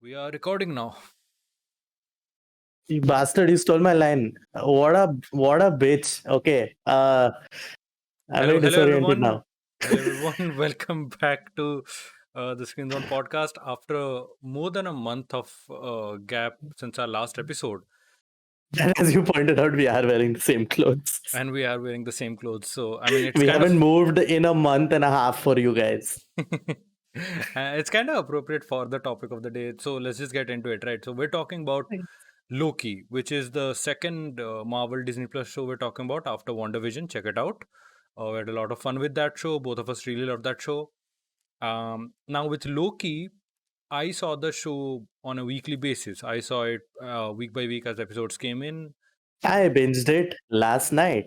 We are recording now. You bastard, you stole my line. What a bitch. Okay. I'm very Hello disoriented everyone. now. Hello everyone. Welcome back to the Screens On podcast after more than a month of gap since our last episode, And as you pointed out, we are wearing the same clothes. and we are wearing the same clothes. So I mean, it's We kind haven't of moved in a month and a half for you guys. it's kind of appropriate for the topic of the day. So let's just get into it, right? So we're talking about Loki, which is the second Marvel Disney Plus show we're talking about after WandaVision. Check it out. We had a lot of fun with that show. Both of us really loved that show. Now with Loki, I saw the show on a weekly basis. I saw it week by week as episodes came in. I binged it last night.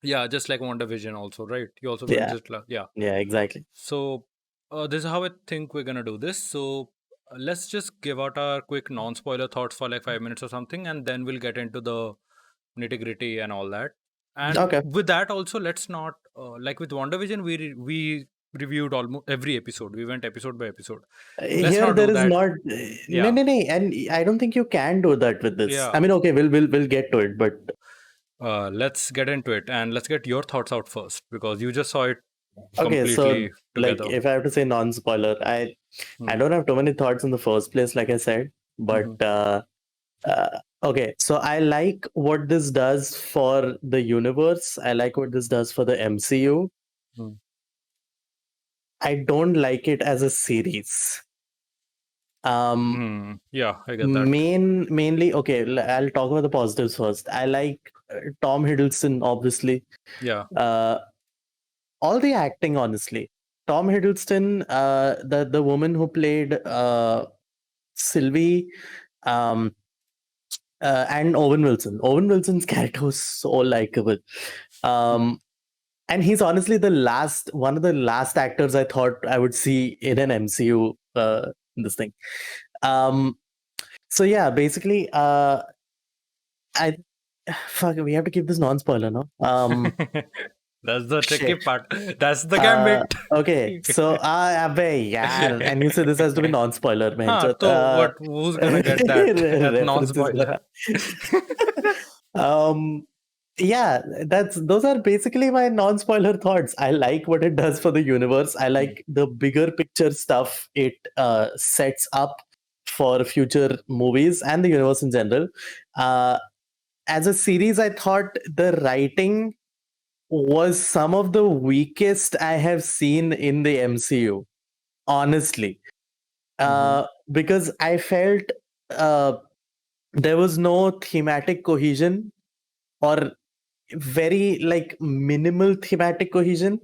Yeah, just like WandaVision also, right? You also Yeah, binged it. Yeah. yeah, exactly. So this is how I think we're gonna do this. So let's just give out our quick non-spoiler thoughts for like 5 minutes or something, and then we'll get into the nitty-gritty and all that. And Okay. with that also, let's not like with WandaVision, we reviewed almost every episode. We went episode by episode. Let's Here not there do is that. not Yeah, no, and I don't think you can do that with this. I yeah. mean, okay, we'll get to it, but Let's get into it and let's get your thoughts out first because you just saw it okay, so completely like together. if I have to say non-spoiler, I Hmm. don't have too many thoughts in the first place, like I said, but Mhm. okay, so I like what this does for the universe. I like what this does for the MCU. Hmm. I don't like it as a series. Um, Yeah, I get that. mainly, okay, I'll talk about the positives first. I like Tom Hiddleston, obviously. Yeah. Uh, all the acting, honestly. Tom Hiddleston, the woman who played Sylvie, um, and Owen Wilson. Owen Wilson's character was so likable. Hmm. Um, and he's honestly the last one of the last actors I thought I would see in an MCU this thing. Um, so yeah, basically, I fuck. We have to keep this non-spoiler, no? That's the tricky Shit. part. That's the gambit. Okay, so abe yaar, and you said this has to be non-spoiler, man. Huh, so what? Who's gonna get that as References. non-spoiler? um, yeah, that's those are basically my non-spoiler thoughts. I like what it does for the universe. I Hmm. like the bigger picture stuff it sets up for future movies and the universe in general. Uh, as a series, I thought the writing was some of the weakest I have seen in the MCU, honestly. Mhm. Because I felt uh, there was no thematic cohesion or very like minimal thematic cohesion.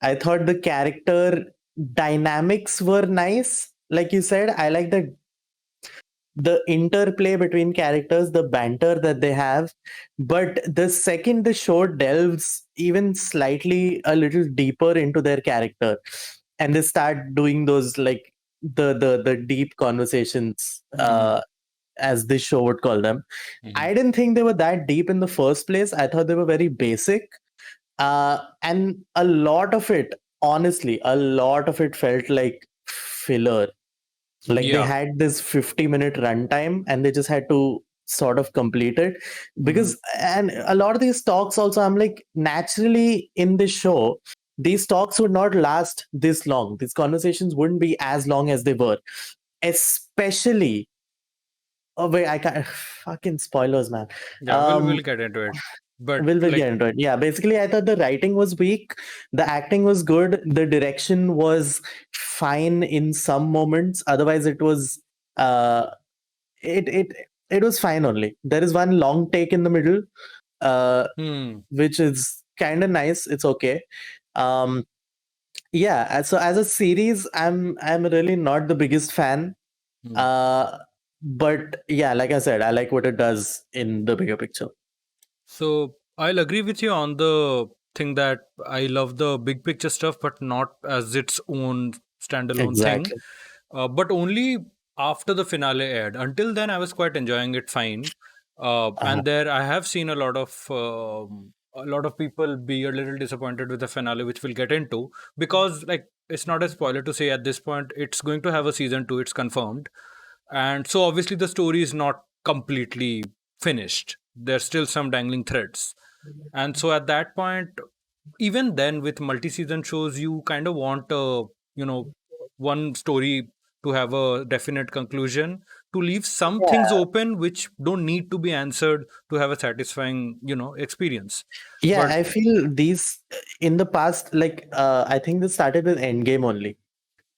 I thought the character dynamics were nice. Like you said, I like the interplay between characters, the banter that they have. But the second the show delves even slightly a little deeper into their character, and they start doing those like the deep conversations, Mhm. as this show would call them. Mhm. I didn't think they were that deep in the first place. I thought they were very basic. And a lot of it, honestly, a lot of it felt like filler. Like they Yeah. had this 50-minute runtime and they just had to sort of complete it. Mhm. And a lot of these talks also, I'm like, naturally in this show, these talks would not last this long. These conversations wouldn't be as long as they were. Especially, oh wait, I can't, fucking spoilers, man. Yeah, we'll Um, get into it. But we'll like get into it. Yeah, basically, I thought the writing was weak, the acting was good, the direction was fine in some moments. Otherwise, uh, it it it was fine only. There is one long take in the middle, uh, hmm. which is kind of nice. It's okay. Um, yeah. So as a series, I'm really not the biggest fan. Hmm. Uh, but yeah, like I said, I like what it does in the bigger picture. So I'll agree with you on the thing that I love the big picture stuff, but not as its own standalone thing. Exactly. But only after the finale aired. Until then, I was quite enjoying it fine. Uh-huh. And there, I have seen a lot of people be a little disappointed with the finale, which we'll get into because like it's not a spoiler to say at this point it's going to have a season two. It's confirmed, And so obviously the story is not completely finished. There's still some dangling threads. And so at that point, even then with multi-season shows, you kind of want you know one story to have a definite conclusion, to leave some things Yeah, open which don't need to be answered to have a satisfying experience. yeah. But I feel these in the past, like I think this started with Endgame only,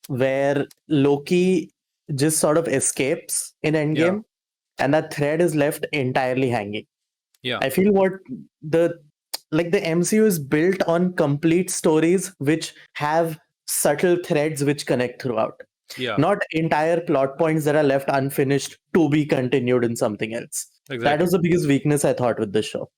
where Loki just sort of escapes in yeah, Endgame, and that thread is left entirely hanging. yeah, I feel what the the MCU is built on complete stories which have subtle threads which connect throughout, yeah, not entire plot points that are left unfinished to be continued in something else. That was exactly. the biggest weakness I thought with the show.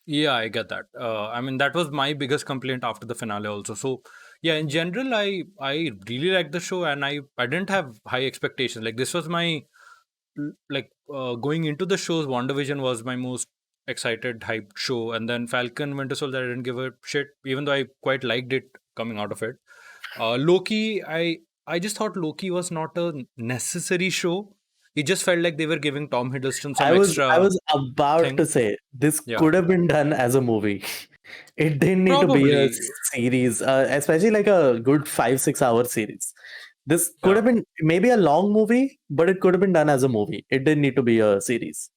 Yeah, I get that. I mean, that was my biggest complaint after the finale also. So, yeah, in general, I really liked the show, and I didn't have high expectations. Like this was my going into the shows. WandaVision was my most excited, hyped show, and then Falcon Winter Soldier. I didn't give a shit, even though I quite liked it coming out of it. Loki, I just thought Loki was not a necessary show. It just felt like they were giving Tom Hiddleston some I extra was about to thing. say this Yeah, could have been done as a movie. It didn't need to be a probably. series, especially like a good 5 6 hour series. This could Yeah. have been maybe a long movie, but it could have been done as a movie. It didn't need to be a series.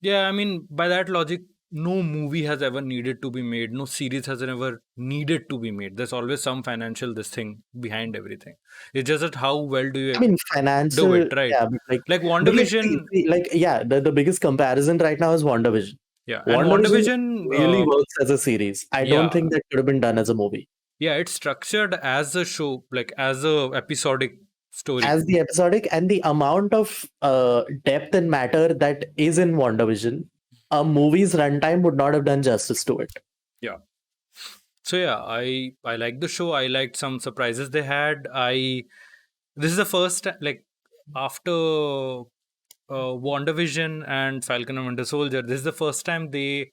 Yeah, I mean, by that logic, no movie has ever needed to be made. No series has ever needed to be made. There's always some financial this thing behind everything. It's just that how well do I you mean, do financial, it, right? yeah, Like but WandaVision, yeah, the biggest comparison right now is WandaVision. yeah, and WandaVision WandaVision, really works as a series. I don't yeah, think that could have been done as a movie. yeah, it's structured as a show, like as a episodic story. As the episodic and the amount of depth and matter that is in WandaVision, a movie's runtime would not have done justice to it. Yeah. So yeah, I liked the show. I liked some surprises they had. I This is the first like after WandaVision and Falcon and Winter Soldier, this is the first time they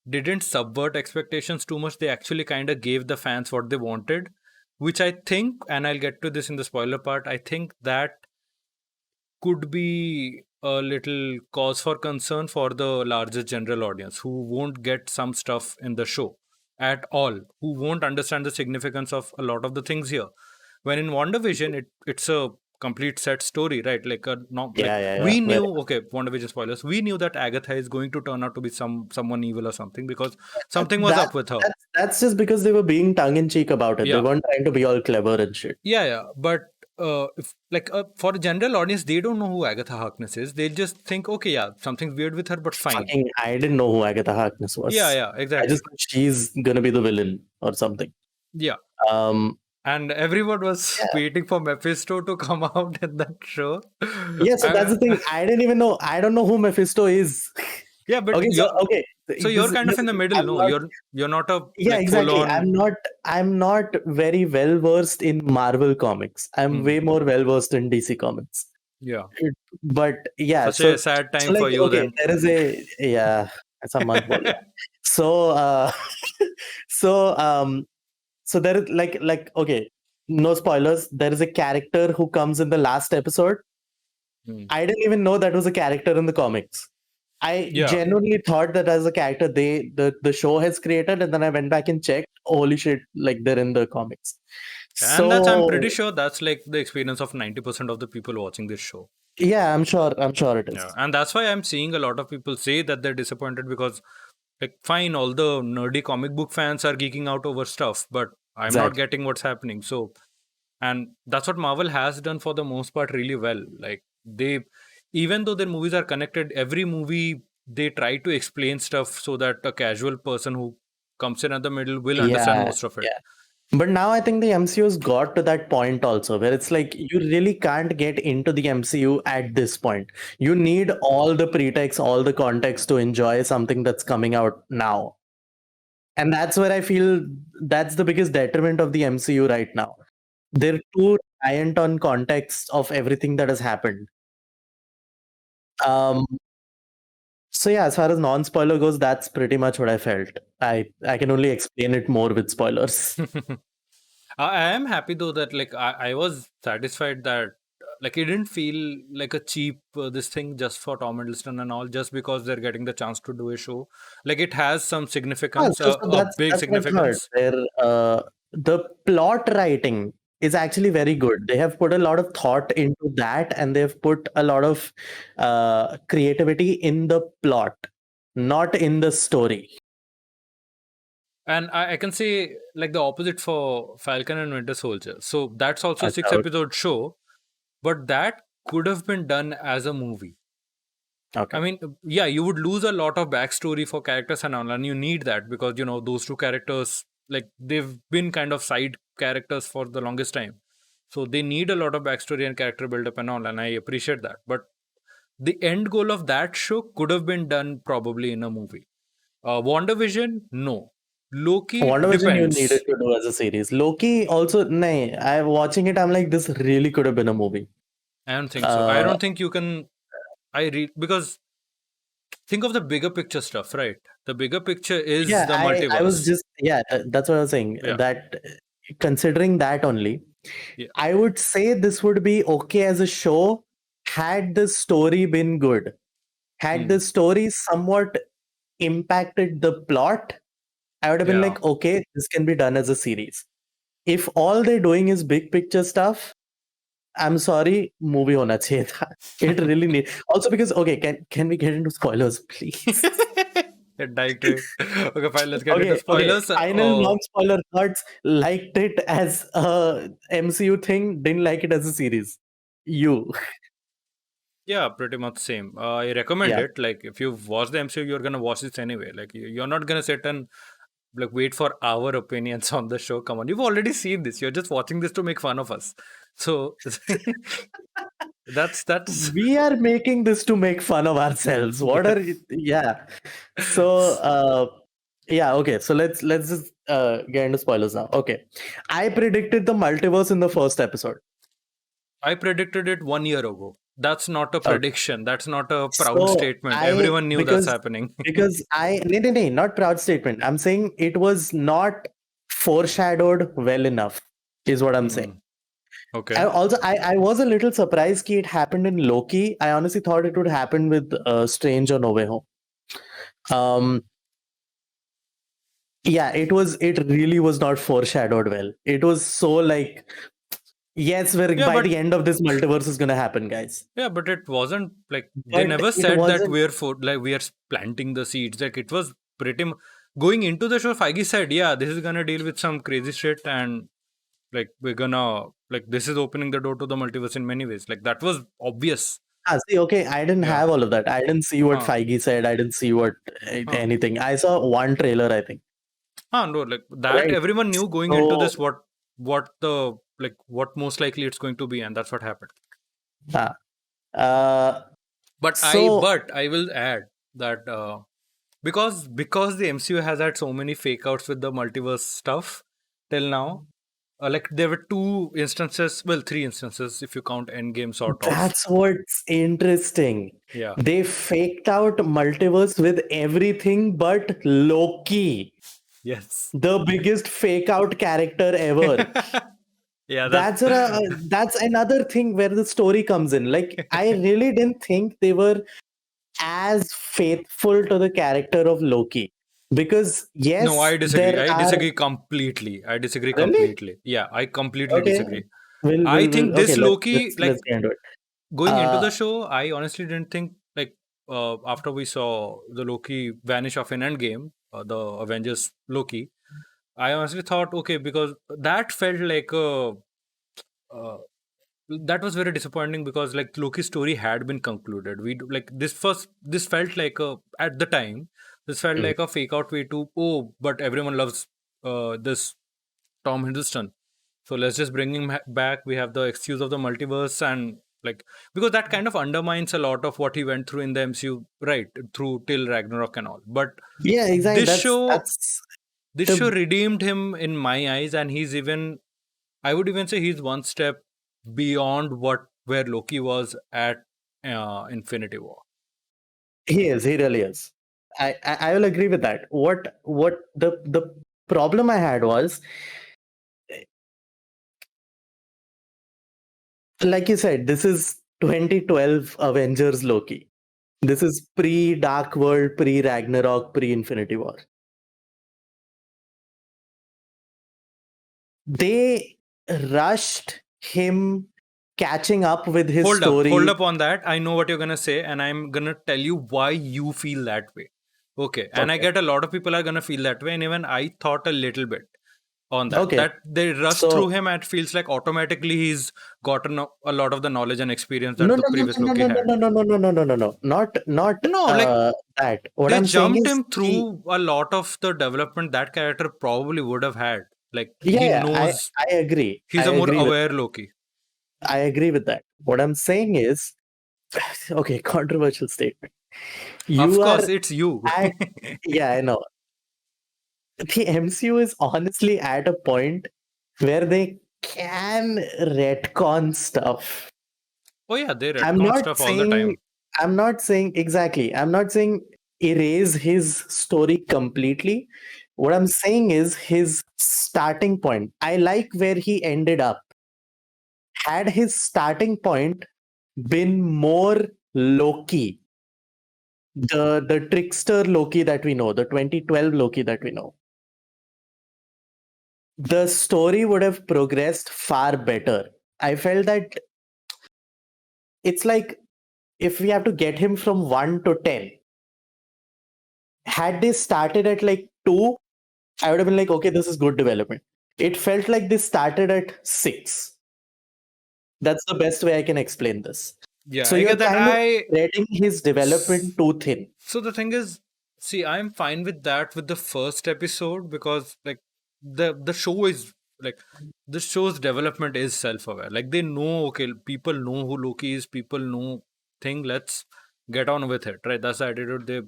didn't subvert expectations too much. They actually kind of gave the fans what they wanted, which I think, and I'll get to this in the spoiler part, I think that could be a little cause for concern for the larger general audience who won't get some stuff in the show at all, who won't understand the significance of a lot of the things here. When in WandaVision, it's a complete set story, right? Like a not like Yeah, yeah, yeah. we knew, okay, WandaVision spoilers. We knew that Agatha is going to turn out to be someone evil or something because something was That up with her. that's just because they were being tongue in cheek about it. They Yeah, weren't trying to be all clever and shit. yeah. But if like for a general audience, they don't know who Agatha Harkness is. They just think, okay, yeah, something's weird with her, but fine. Fucking, I didn't know who Agatha Harkness Yeah, was. yeah, I just exactly. thought she's gonna be the villain or something. Yeah. Um, And everyone was yeah, waiting for Mephisto to come out in that show. yeah. So that's Uh, the thing. I didn't even know. I don't know who Mephisto is. yeah, but Okay, so okay, you're kind of in the middle, I'm no? not. You're not a Yeah, like full exactly. on. I'm not very well versed in Marvel comics. I'm Hmm, way more well versed in DC comics. yeah, But yeah, such a sad so time like for you okay, then. there is a yeah, it's a month bola. So so so there is okay, no spoilers. There is a character who comes in the last episode. Hmm. I didn't even know that was a character in the comics. I Yeah, genuinely thought that as a character the show has created, and then I went back and checked. Holy shit! Like they're in the comics. and that's I'm pretty So sure that's like the experience of 90% of the people watching this show. yeah, I'm sure. I'm sure it Yeah, is. and that's why I'm seeing a lot of people say that they're disappointed because, like, fine, all the nerdy comic book fans are geeking out over stuff, but I'm not Exactly. getting what's happening. So, and that's what Marvel has done for the most part really well. Like, even though their movies are connected, every movie they try to explain stuff so that a casual person who comes in at the middle will understand Yeah. most of it. Yeah. But now I think the MCU's got to that point also where it's like you really can't get into the MCU at this point. You need all the pretext, all the context to enjoy something that's coming out now. And that's where I feel that's the biggest detriment of the MCU right now. They're too reliant on context of everything that has happened. Um, so yeah, as far as non-spoiler goes, that's pretty much what I felt. I can only explain it more with spoilers. I am happy though that like I was satisfied that Like it didn't feel like a cheap this thing just for Tom Hiddleston and all, just because they're getting the chance to do a show. Like it has some significance, So a big that's what I've heard. significance. The plot writing is actually very good. They have put a lot of thought into that, and they've put a lot of creativity in the plot, not in the story. And I can say like the opposite for Falcon and Winter Soldier. So that's also a Acha, 6 episode show, but that could have been done as a movie. okay. I mean, yeah, you would lose a lot of backstory for characters and all, and you need that because those two characters, like they've been kind of side characters for the longest time, so they need a lot of backstory and character build up and all, and I appreciate that. But the end goal of that show could have been done probably in a movie. WandaVision, no. Loki WandaVision you needed depends. to do as a series. Loki also, nay, I'm watching it. I'm like, this really could have been a movie. I don't think so. I Uh, don't think you can. Because think of the bigger picture stuff, right? The bigger picture is yeah, the I was multiverse. just, yeah, that's what I was saying. Yeah, That considering that only, yeah. I would say this would be okay as a show had the story been good. Had the Hmm. story somewhat impacted the plot, I would have been Yeah. like, okay, this can be done as a series. If all they're doing is big picture stuff, I'm sorry, movie hona chahiye tha. It really need. Also because okay, can we get into spoilers, please? Okay, fine. Let's get into Okay. spoilers. Final non-spoiler thoughts. Liked it as a MCU thing. Didn't like it as a series. You, Yeah, pretty much same. I recommend yeah. it. Like, if you've watched the MCU, you're gonna watch this anyway. Like, you're not gonna sit and like wait for our opinions on the show. Come on, you've already seen this. You're just watching this to make fun of us. So that's We are making this to make fun of ourselves. What yeah. are you? Yeah. So yeah, okay. So let's just get into spoilers now. Okay. I predicted the multiverse in the first episode. I predicted it 1 year ago. That's not a Okay. prediction. That's not a proud So statement. Everyone knew that's happening. no, not proud statement. I'm saying it was not foreshadowed well enough, is what I'm saying. Okay. I was a little surprised that it happened in Loki. I honestly thought it would happen with Strange or No Way Home. Yeah, it really was not foreshadowed well. It was so like, yes, we're Yeah, by but the end of this multiverse is gonna happen, guys. yeah, but it wasn't like they But never it said that wasn't. we're for like we are planting the seeds. Like it was going into the show. Feige said, "Yeah, this is gonna deal with some crazy shit, and like we're gonna like this is opening the door to the multiverse in many ways." Like that was obvious. See, okay, I didn't Yeah. have all of that. I didn't see what Huh. Feige said. I didn't see what Huh. anything. I saw one trailer, I think. No, like that Right. everyone knew going into this what the like what most likely it's going to be, and that's what happened. Uh, But so I will add that because the MCU has had so many fake outs with the multiverse stuff till now. Like there were three instances if you count Endgame sort of. that's what's interesting. Yeah. They faked out multiverse with everything but Loki, Yes. the biggest fake out character ever. Yeah, That's another thing where the story comes in. Like, I really didn't think they were as faithful to the character of Loki. Because yes, no, I disagree. there I are disagree completely. I disagree really completely. Yeah, I completely okay. disagree. I think Okay. this Loki, Let's get into it. going into the Uh, show, I honestly didn't think like after we saw the Loki vanish off in Endgame, the Avengers Loki, I honestly thought okay because that felt like a that was very disappointing because like Loki's story had been concluded. Like this felt like a at the time this felt mm, like a fake out way to but everyone loves this Tom Hiddleston, so let's just bring him back. We have the excuse of the multiverse and like because that kind of undermines a lot of what he went through in the MCU right through till Ragnarok and all. But yeah, exactly. this show That's this show the redeemed him in my eyes, and he's even I would even say he's one step beyond where Loki was at Infinity War. he is. He really is. I will agree with that. What the problem I had was like you said, this is 2012 Avengers Loki. This is pre Dark World, pre Ragnarok, pre Infinity War. They rushed him catching up with his story. Hold up on that. I know what you're gonna say, and I'm gonna tell you why you feel that way. Okay. And I Okay. get a lot of people are gonna feel that way, and even I thought a little bit on that. Okay. That they rush So- through him and it feels like automatically he's gotten a lot of the knowledge and experience that No, the no, no, previous no, Loki no, no, had. no, no, no, no, no, no, no, no. Not No, like that. What they I'm saying jumped is him through a lot of the development that character probably would have had. Like yeah, he yeah, knows I agree. he's I a more agree with aware Loki. I agree with that. What I'm saying is, okay, controversial statement. Of You are course, it's you. at, yeah, I know. The MCU is honestly at a point where they can retcon stuff. Oh yeah, they I'm retcon not stuff all the time. saying, I'm not saying exactly. I'm not saying erase his story completely. What I'm saying is his starting point. I like where he ended up. Had his starting point been more Loki, the trickster Loki that we know, the 2012 Loki that we know, the story would have progressed far better. I felt that it's like if we have to get him from 1 to 10, had they started at like 2, I would have been like, okay, this is good development. It felt like they started at 6. That's the best way I can explain this. Yeah, So I you're get that. kind of spreading his development too thin. So the thing is, see, I'm fine with that with the first episode because like the show is like the show's development is self-aware. Like they know, okay, people know who Loki is, people know thing, let's get on with it, right? That's the attitude they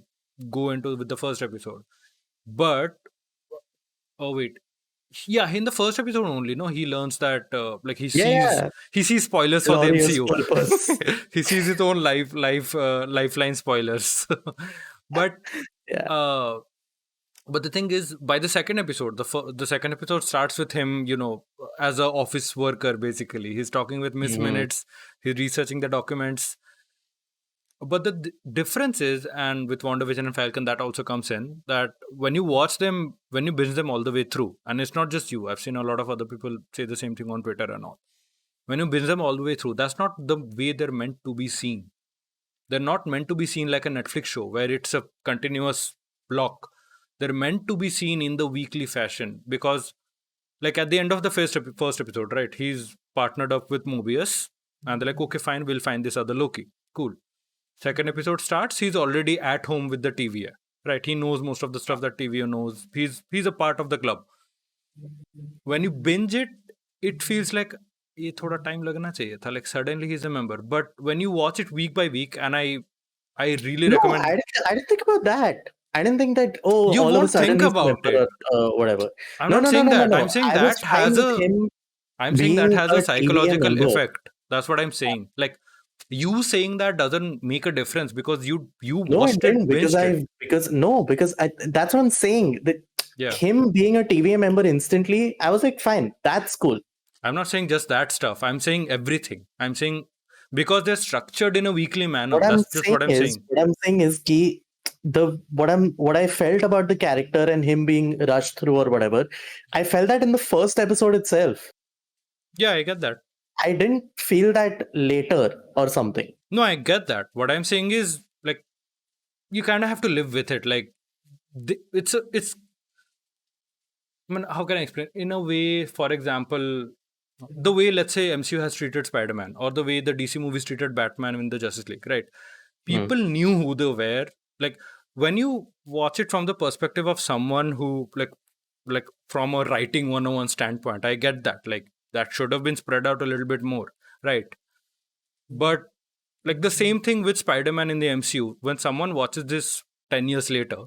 go into with the first episode. But oh wait, yeah, in the first episode only, no, he learns that like Yeah, he sees spoilers for the glorious MCU. purpose. He sees his own lifeline spoilers. But Yeah. uh but the thing is, by the second episode, the second episode starts with him, as a office worker. Basically, he's talking with Miss Mhm. Minutes. He's researching the documents. But the difference is, and with WandaVision and Falcon, that also comes in that when you watch them, when you binge them all the way through, and it's not just you. I've seen a lot of other people say the same thing on Twitter and all. When you binge them all the way through, that's not the way they're meant to be seen. They're not meant to be seen like a Netflix show where it's a continuous block. They're meant to be seen in the weekly fashion because, like at the end of the first episode, right? He's partnered up with Mobius, and they're like, okay, fine, we'll find this other Loki. Cool. Second episode starts, he's already at home with the TVA, right? He knows most of the stuff that TVA knows. He's a part of the club. When you binge it, it feels like ये थोड़ा time लगना चाहिए था. Like suddenly he's a member. But when you watch it week by week, and I really No, recommend. I didn't think about that. I didn't think that, oh, You all of a won't sudden think he's a about member it. or whatever. I'm No, not no, no, saying no, no, that. no. I'm saying I was that fine has with a. him I'm saying that being has a TVA psychological member. effect. That's what I'm saying. Like you saying that doesn't make a difference because you No, watched it didn't binged it. because that's what I'm saying. That Yeah. him being a TVA member instantly, I was like, fine, that's cool. I'm not saying just that stuff. I'm saying everything. I'm saying because they're structured in a weekly manner. That's just what I'm saying. What I'm saying is ki what I felt about the character and him being rushed through or whatever, I felt that in the first episode itself. Yeah, I get that. I didn't feel that later or something. No, I get that. What I'm saying is like you kind of have to live with it. Like it's I mean, how can I explain? In a way, for example, the way let's say MCU has treated Spider-Man or the way the DC movies treated Batman in the Justice League, right? People knew who they were. Like when you watch it from the perspective of someone who like from a writing 101 standpoint, I get that. Like that should have been spread out a little bit more, right? But like the same thing with Spider-Man in the MCU, when someone watches this 10 years later,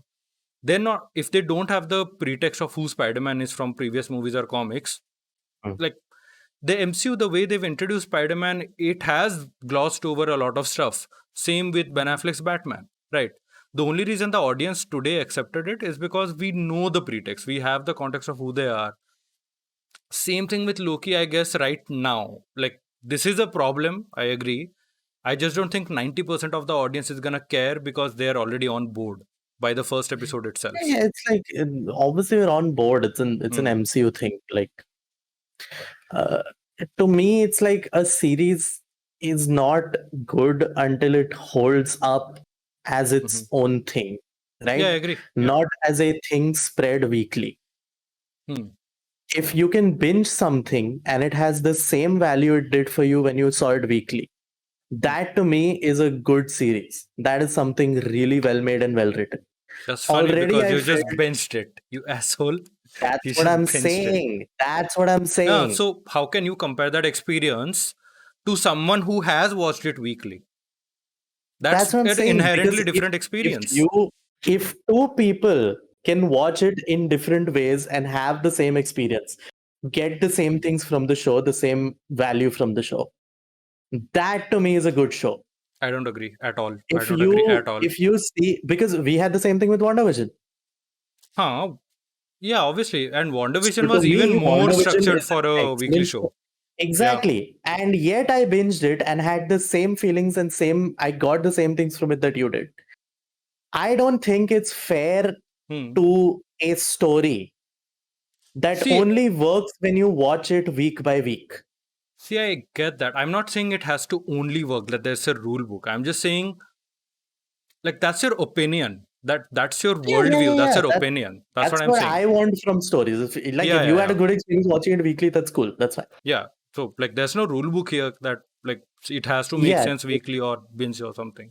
they're not, if they don't have the pretext of who Spider-Man is from previous movies or comics, like the MCU, the way they've introduced Spider-Man, it has glossed over a lot of stuff. Same with Ben Affleck's Batman, right? The only reason the audience today accepted it is because we know the pretext. We have the context of who they are. Same thing with Loki, I guess, right now. Like this is a problem. I agree. I just don't think 90% of the audience is gonna care because they are already on board by the first episode itself. Yeah, it's like obviously we're on board. It's an Hmm. MCU thing. Like uh, to me, it's like a series is not good until it holds up as Hmm. its own thing, Yeah, I right? agree. Yeah. Not as a thing spread weekly. Hmm. If you can binge something and it has the same value it did for you when you saw it weekly, Hmm. that to me is a good series. That is something really well made and well written. That's funny Already, because I you just felt benched it, you asshole. that's You what just I'm benched it. saying. That's what I'm Yeah. saying. So how can you compare that experience to someone who has watched it weekly? That's That's what I'm an saying. Because inherently different experience. if two people can watch it in different ways and have the same experience, get the same things from the show, the same value from the show, that to me is a good show. I don't agree at all. I If don't agree you at all. if you see, because we had the same thing with WandaVision. Huh. Yeah, obviously. And So WandaVision to was even me, more WandaVision structured is for an a weekly excellent show. show. Yeah. Exactly. And yet I binged it and had the same feelings and I got the same things from it that you did. I don't think it's fair Hmm. to a story that See, only works when you watch it week by week. see, I get that. I'm not saying it has to only work, that there's a rule book. I'm just saying, like, that's your opinion. That's your Yeah, yeah, worldview. yeah, That's yeah. your opinion. That's what That's I'm what saying. I want from stories. If Yeah, you yeah, had a yeah. good experience watching it weekly, that's cool. That's fine. Yeah. So, like, there's no rule book here that, like, it has to make Yeah, sense weekly or binge or something.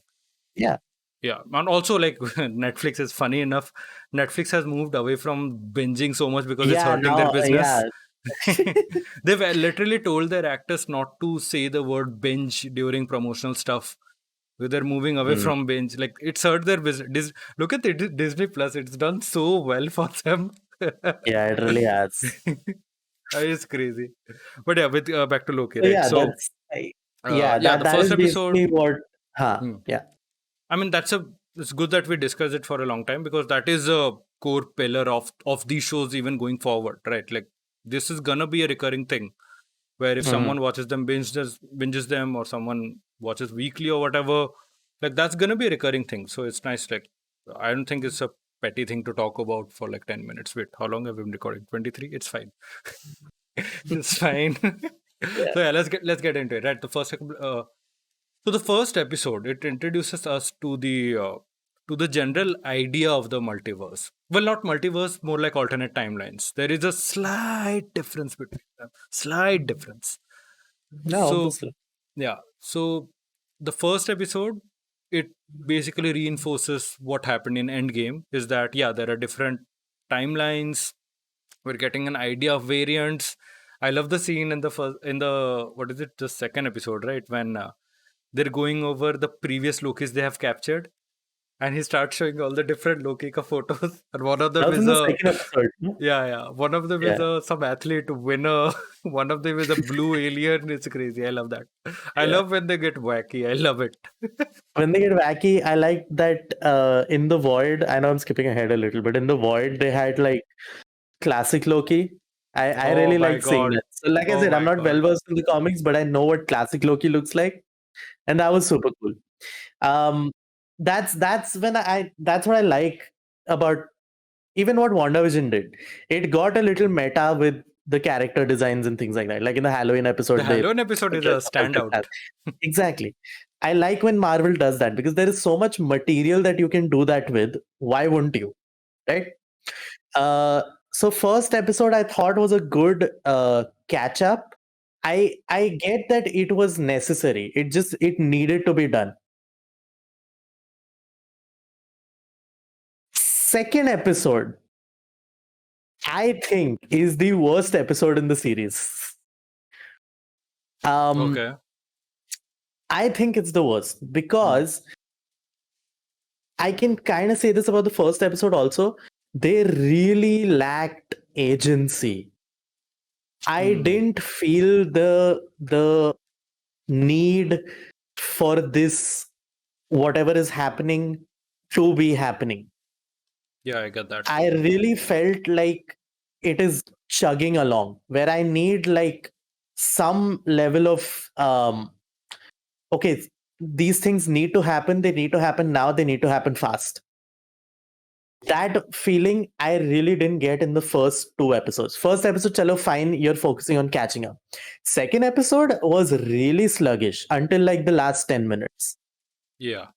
yeah, Yeah. And also, like, Netflix is funny enough. Netflix has moved away from binging so much because it's yeah. hurting their Now, yeah, business. They've literally told their actors not to say the word binge during promotional stuff. They're moving away Mm. from binge. Like, it's hurt their business. Look at it, Disney Plus. It's done so well for them. Yeah, it really has. It's crazy. But yeah, with back to Loki, So right? yeah, So yeah, yeah, that the that first is episode. basically what. Huh? Hmm. Yeah. I mean, it's good that we discussed it for a long time because that is a core pillar of these shows even going forward, right? Like, this is gonna be a recurring thing where if Mhm. someone watches them, binges them, or someone watches weekly or whatever, like, that's gonna be a recurring thing. So it's nice. Like, I don't think it's a petty thing to talk about for like 10 minutes. Wait, how long have we been recording? 23. It's fine. It's fine. Yeah. So yeah, let's get into it. Right, so the first episode, it introduces us to the general idea of the multiverse. Well, not multiverse, more like alternate timelines. There is a slight difference between them. Slight difference. No, So obviously. yeah. So the first episode, it basically reinforces what happened in Endgame. Is that, yeah, there are different timelines. We're getting an idea of variants. I love the scene in the first, in the, what is it, the second episode, right, when they're going over the previous Lokis they have captured, and he starts showing all the different Lokika photos, and one of That them was in is the a, second episode. No? yeah, yeah, one of them is Yeah, a some athlete winner, one of them is a blue alien. It's crazy. I love that. I yeah. love when they get wacky. I love it. When they get wacky, I like that in the Void. I know I'm skipping ahead a little, but in the Void, they had like classic Loki. I Oh really my liked seeing god. that. So, like I Oh said, I'm my not god. well versed in the comics, but I know what classic Loki looks like, and that was super cool. Um, that's what I like about even what WandaVision did. It got a little meta with the character designs and things like that. Like in the Halloween The episode, they Halloween episode is a dressed up as standout. reptiles. Exactly. I like when Marvel does that because there is so much material that you can do that with. Why wouldn't you? Right? Uh, so first episode I thought was a good catch up. I get that it was necessary. It needed to be done. Second episode, I think, is the worst episode in the series. Um, Okay. I think it's the worst because I can kind of say this about the first episode also. They really lacked agency. I Hmm. didn't feel the need for this whatever is happening to be happening. Yeah, I get that. I really felt like it is chugging along where I need like some level of okay, these things need to happen. They need to happen now. They need to happen fast. That feeling I really didn't get in the first two episodes. First episode, chalo, fine, you're focusing on catching up. Second episode was really sluggish until like the last 10 minutes. Yeah.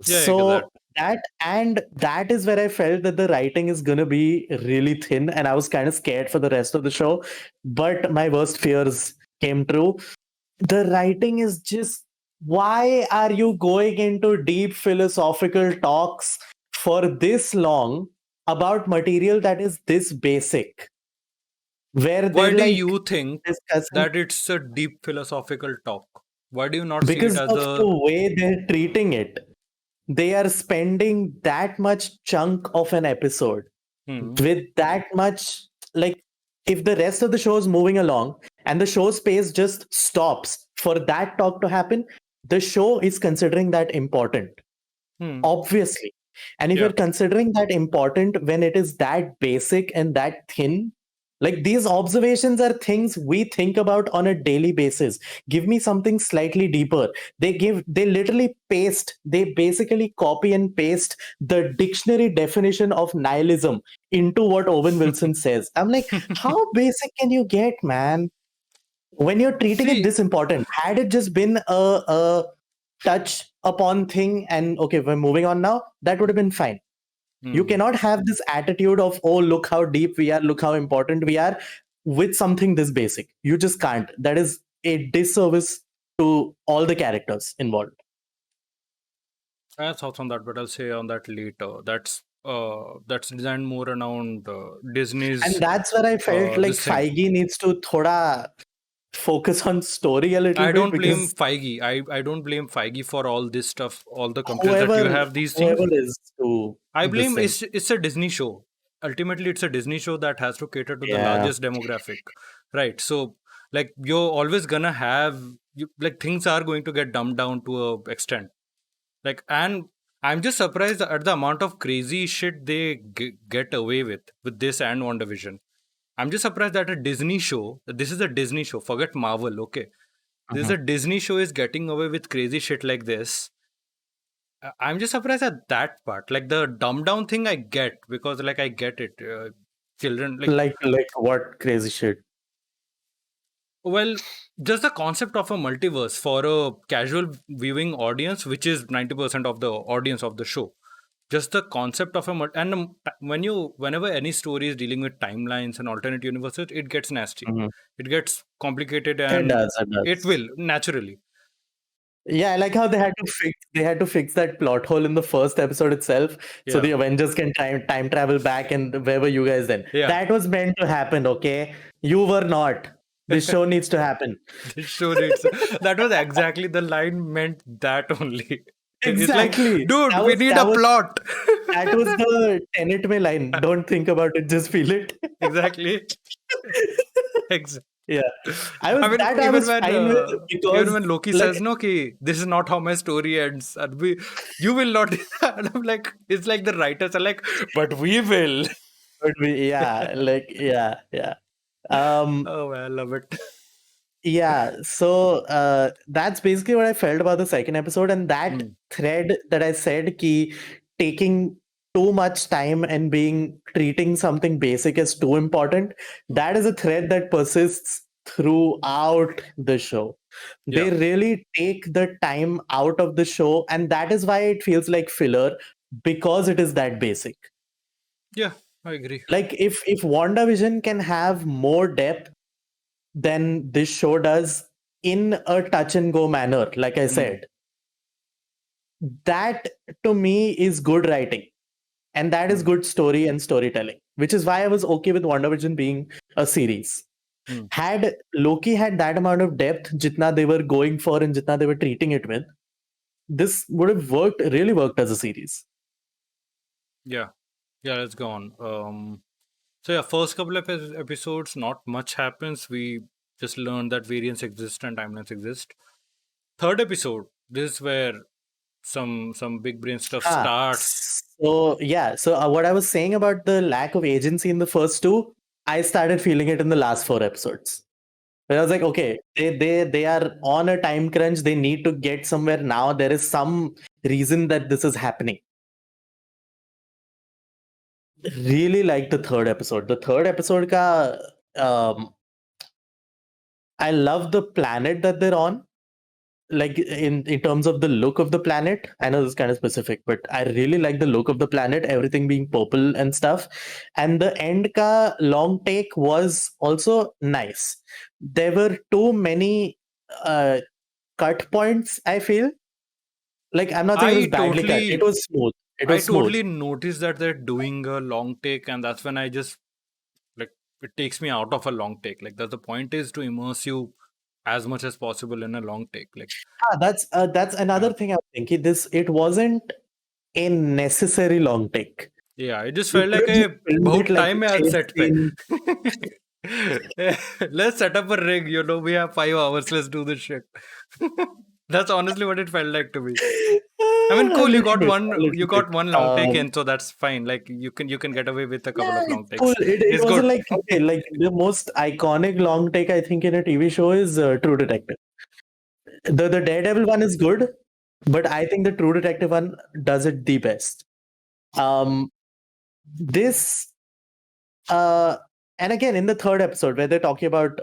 Yeah, I get that. So that is where I felt that the writing is gonna be really thin, and I was kind of scared for the rest of the show. But my worst fears came true. The writing is just, why are you going into deep philosophical talks for this long about material that is this basic? Where Why they're do like you think discussing, that it's a deep philosophical talk? Why do you not see it because as of a the way they're treating it. They are spending that much chunk of an episode with that much, like, if the rest of the show is moving along and the show's pace just stops for that talk to happen, the show is considering that important, obviously. And if Yeah. you're considering that important when it is that basic and that thin, like, these observations are things we think about on a daily basis. Give me something slightly deeper. They literally paste, they basically copy and paste the dictionary definition of nihilism into what Owen Wilson says. I'm like, how basic can you get, man? When you're treating it See, this important, had it just been a touch upon thing and okay, we're moving on now, that would have been fine. You cannot have this attitude of, oh, look how deep we are, look how important we are with something this basic. You just can't. That is a disservice to all the characters involved. I have thoughts on that, but I'll say on that later. That's designed more around Disney's. And that's where I felt like this thing. Feige needs to thoda focus on story a little I bit, don't blame because Feige. I don't blame Feige for all this stuff, all the complaints that you have these things. whoever is to I this blame thing. it's a Disney show. Ultimately, it's a Disney show that has to cater to the Yeah. largest demographic, right? So, like, you're always gonna have like, things are going to get dumbed down to a extent. Like, and I'm just surprised at the amount of crazy shit they get away with this and WandaVision. I'm just surprised that a Disney show, this is a Disney show, forget Marvel, okay? This is a Disney show is getting away with crazy shit like this. I'm just surprised at that part. Like, the dumb down thing I get, because like I get it. Children, like, Like what crazy shit? well, just the concept of a multiverse for a casual viewing audience, which is 90% of the audience of the show. Just the concept of whenever any story is dealing with timelines and alternate universes, it gets nasty. It gets complicated, It and does. it will naturally. Yeah, I like how they had to fix that plot hole in the first episode itself, so the Yeah. Avengers can time travel back, and where were you guys then? Yeah. That was meant to happen, okay? You were not. This show needs to happen. This show needs. That was exactly the line meant that only. Exactly. It's like, dude, we need that a was, plot. That was the Tenet mein line. Don't think about it, just feel it. Exactly. Exactly. Yeah. I was fine with, because even when Loki says, no, ki, this is not how my story ends. And you will not. And I'm like, it's like the writers are like, but we will. But yeah. Oh, I love it. Yeah, so that's basically what I felt about the second episode, and that thread that I said, ki taking too much time and treating something basic as too important, that is a thread that persists throughout the show. They really take the time out of the show, and that is why it feels like filler, because it is that basic. Yeah, I agree. Like, if WandaVision can have more depth than this show does in a touch and go manner, like I said, that to me is good writing, and that is good story and storytelling, which is why I was okay with WandaVision being a series. Had Loki had that amount of depth, jitna they were going for and jitna they were treating it with, this would have really worked as a series. Yeah, let's go on. So yeah, first couple of episodes, not much happens. We just learned that variants exist and timelines exist. Third episode, this is where some big brain stuff starts. So yeah, so what I was saying about the lack of agency in the first two, I started feeling it in the last 4 episodes. But I was like, okay, they are on a time crunch. They need to get somewhere now. There is some reason that this is happening. Really like the third episode. The third episode ka, I love the planet that they're on. Like in terms of the look of the planet, I know this is kind of specific, but I really like the look of the planet, everything being purple and stuff. And the end ka long take was also nice. There were too many cut points, I feel. Like I'm not saying it was I badly cut. It totally, was smooth. It I was smooth. totally noticed that they're doing a long take, and that's when I just like it takes me out of a long take. Like the point is to immerse you as much as possible in a long take. Like That's another yeah, thing I'm thinking. It wasn't a necessary long take. yeah, it just You felt could like have just a filmed it बहुत like time a है आज chase set पे. scene. Let's set up a rig. We have 5 hours. Let's do this shit. That's honestly what it felt like to me. I mean, A cool. You little got bit, one. a little You bit. got one long take in, so that's fine. Like you can get away with a couple Yeah, of long it's cool. takes. It It's wasn't good. like okay, like the most iconic long take I think in a TV show is True Detective. The Daredevil one is good, but I think the True Detective one does it the best. Um, this and again in the third episode where they're talking about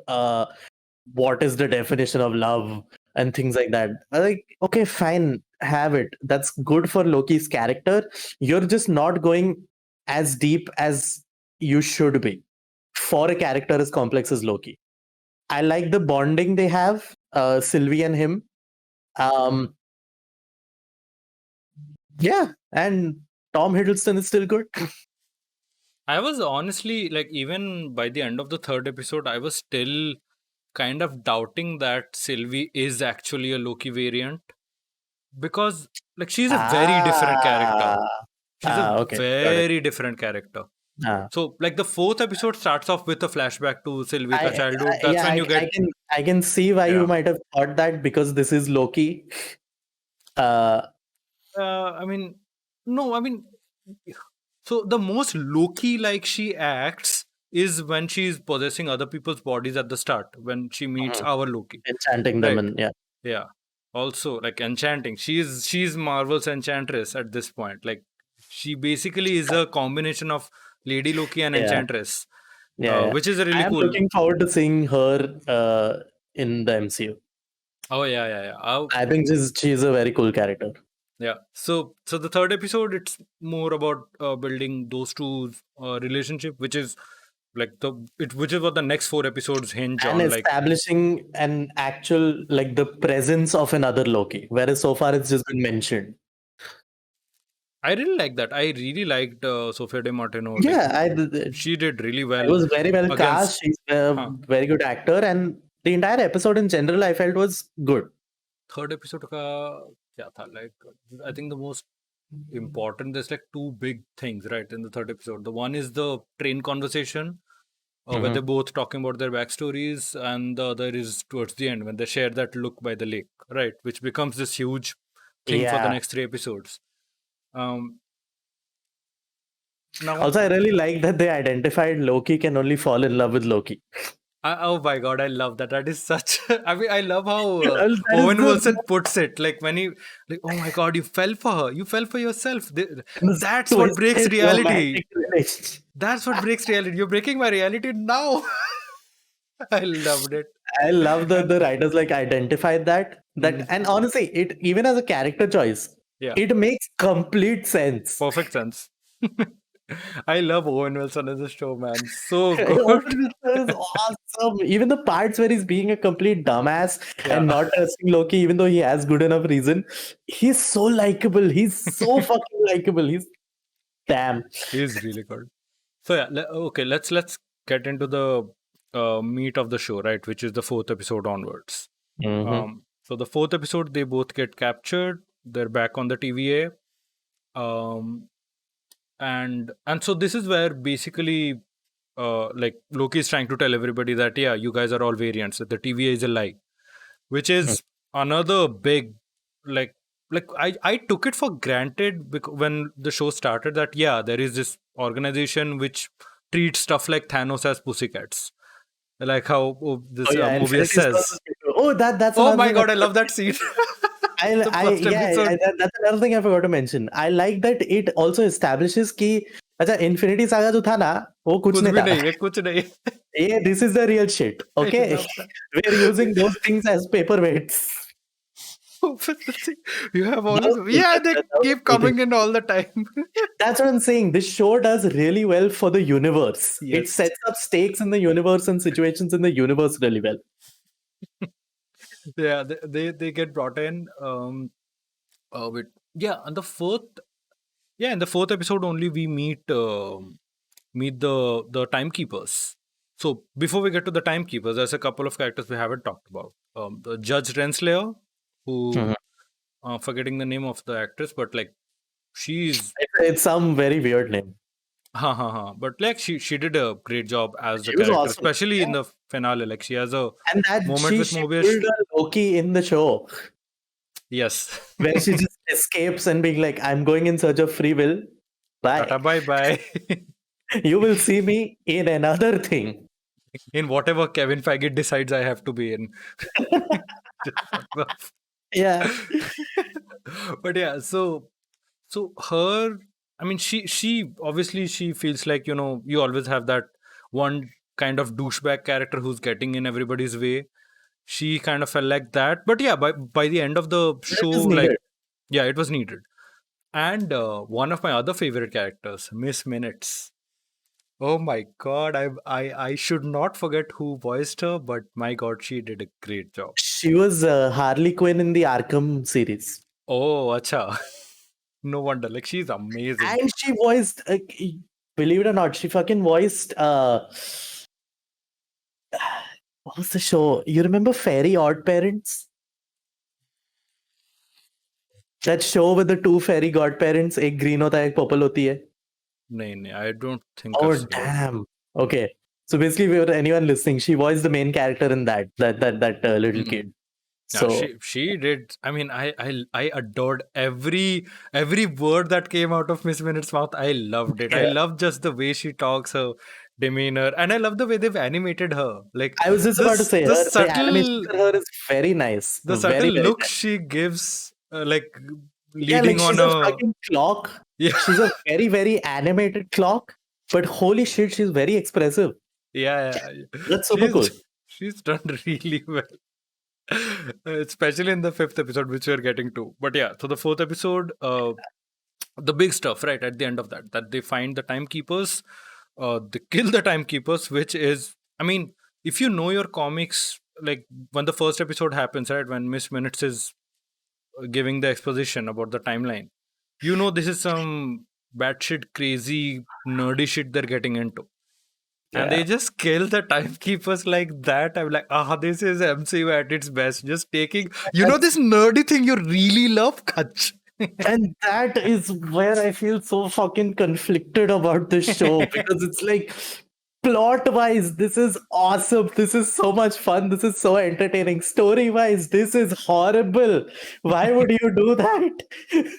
what is the definition of love and things like that. I'm like, okay, fine, have it. That's good for Loki's character. You're just not going as deep as you should be for a character as complex as Loki. I like the bonding they have, Sylvie and him. Um, yeah, and Tom Hiddleston is still good. I was honestly like, even by the end of the third episode, I was still kind of doubting that Sylvie is actually a Loki variant, because like she's a very different character. Ah, She's a okay, got it. very different character. Ah. So like the fourth episode starts off with a flashback to Sylvie ka I, childhood. I That's yeah, when you get I can see why you yeah. might have thought that because this is Loki. Uh, I mean, no, I mean, so the most Loki like she acts is when she's possessing other people's bodies at the start, when she meets Mhm. our Loki, Enchanting them right? and yeah. Yeah. Also, like enchanting. She's Marvel's enchantress at this point. Like she basically is a combination of Lady Loki and Yeah, Enchantress, yeah. which is a I really am cool. looking forward to seeing her in the MCU. Oh yeah. I think she's a very cool character. Yeah. So the third episode, it's more about building those two relationship, which is like which is what the next 4 episodes hinge And on. Like establishing an actual like the presence of another Loki, whereas so far it's just been mentioned. I really like that. I really liked Sofia De Martino. Like Yeah, she did really it well was very well against. cast. She's a Huh. very good actor, and the entire episode in general I felt was good. Third episode ka kya tha? Like I think the most important, there's like two big things right in the third episode. The one is the train conversation where they're both talking about their backstories, and the other is towards the end when they share that look by the lake, right, which becomes this huge thing for the Yeah. next 3 episodes. Now Also, I really like that they identified Loki can only fall in love with Loki. oh my god, I love that. That is such. I mean, I love how That is Owen the Wilson puts it. Like when he, like, oh my god, you fell for her. You fell for yourself. most That's what breaks twisted reality. romantic relationship. That's what breaks reality. You're breaking my reality now. I loved it. I love that the writers like identified that Mhm. and honestly, it even as a character choice, Yeah, it makes complete sense. perfect sense. I love Owen Wilson as a show, man. So Owen good. Wilson is awesome. Even the parts where he's being a complete dumbass Yeah, and not trusting Loki, even though he has good enough reason, he's so likable. He's so fucking likable. He's damn. he's really good. So yeah, okay, let's get into the meat of the show, right? Which is the fourth episode onwards. So the fourth episode, they both get captured. They're back on the TVA, and so this is where basically, like Loki is trying to tell everybody that yeah, you guys are all variants. That the TVA is a lie, which is another big like I took it for granted when the show started that yeah, there is this organization which treats stuff like Thanos as pussycats. like how Oh this yeah, Mobius Infinity Stones says. is good. Oh, that's Oh another my thing I god, I forgot love to that scene. mention. I, The I, first yeah, episode. that's another thing I forgot to mention. I like that it also establishes कि अच्छा Infinity Saga जो था ना वो कुछ कुछ नहीं भी था. नहीं है, कुछ नहीं. Yeah, this is the real shit. I Okay, love that. we're using those things as paperweights. You have That always, was cool. yeah, they That was a keep cool thing. coming in all the time. That's what I'm saying. This show does really well for the universe. It Yes. sets up stakes in the universe and situations in the universe really well. Yeah, they get brought in. With yeah, and the fourth, yeah, in the fourth episode only we meet the timekeepers. So before we get to the timekeepers, there's a couple of characters we haven't talked about. The Judge Renslayer, who Mhm. forgetting the name of the actress, but like she's It's some very weird name. but like she did a great job as the She was character, awesome. especially in Yeah. the finale. Like she has a And that moment with she Mobius. pulled a Loki in the show Yes. where she just escapes and being like, I'm going in search of free will. Tata, Bye. bye bye. You will see me in another thing. In whatever Kevin Feige decides I have to be in. Just fuck off. Yeah. But yeah, so her, I mean, she obviously she feels like, you know, you always have that one kind of douchebag character who's getting in everybody's way. She kind of felt like that, but yeah, by the end of the It show, is like, needed. yeah, it was needed. And one of my other favorite characters, Miss Minutes. Oh my god, I should not forget who voiced her, but my god, she did a great job. She was Harley Quinn in the Arkham series. Oh, acha. No wonder, like she's amazing. And she voiced, believe it or not, she fucking voiced, what was the show? You remember Fairy Odd Parents? That show with the two fairy godparents, एक green होता है, एक purple होती है. नहीं, I don't think Oh I've seen it. damn. Okay. So basically, for anyone listening, she voiced the main character in that little Mhm. kid. Yeah, So she did. I mean, I adored every word that came out of Miss Minutes' mouth. I loved it. I yeah, love just the way she talks, her demeanor, and I love the way they've animated her. Like I was just about to say the the animation subtle for her is very nice. the Very, subtle very look nice. she gives, like Yeah, like leading on she's a a fucking clock. yeah She's a very, very animated clock. But holy shit, she's very expressive. yeah. That's super cool. She's done really well. Especially in the fifth episode, which we're getting to. But yeah, so the fourth episode, the big stuff, right? At the end of that they find the timekeepers, they kill the timekeepers, which is, I mean, if you know your comics, like when the first episode happens, right? When Miss Minutes is giving the exposition about the timeline, you know, this is some batshit crazy nerdy shit they're getting into. And they Yeah. just kill the timekeepers like that. I'm like, this is MCU at its best. Just taking, you know, this nerdy thing you really love, Kach. And that is where I feel so fucking conflicted about this show because it's like plot wise, this is awesome. This is so much fun. This is so entertaining. Story wise, this is horrible. Why would you do that?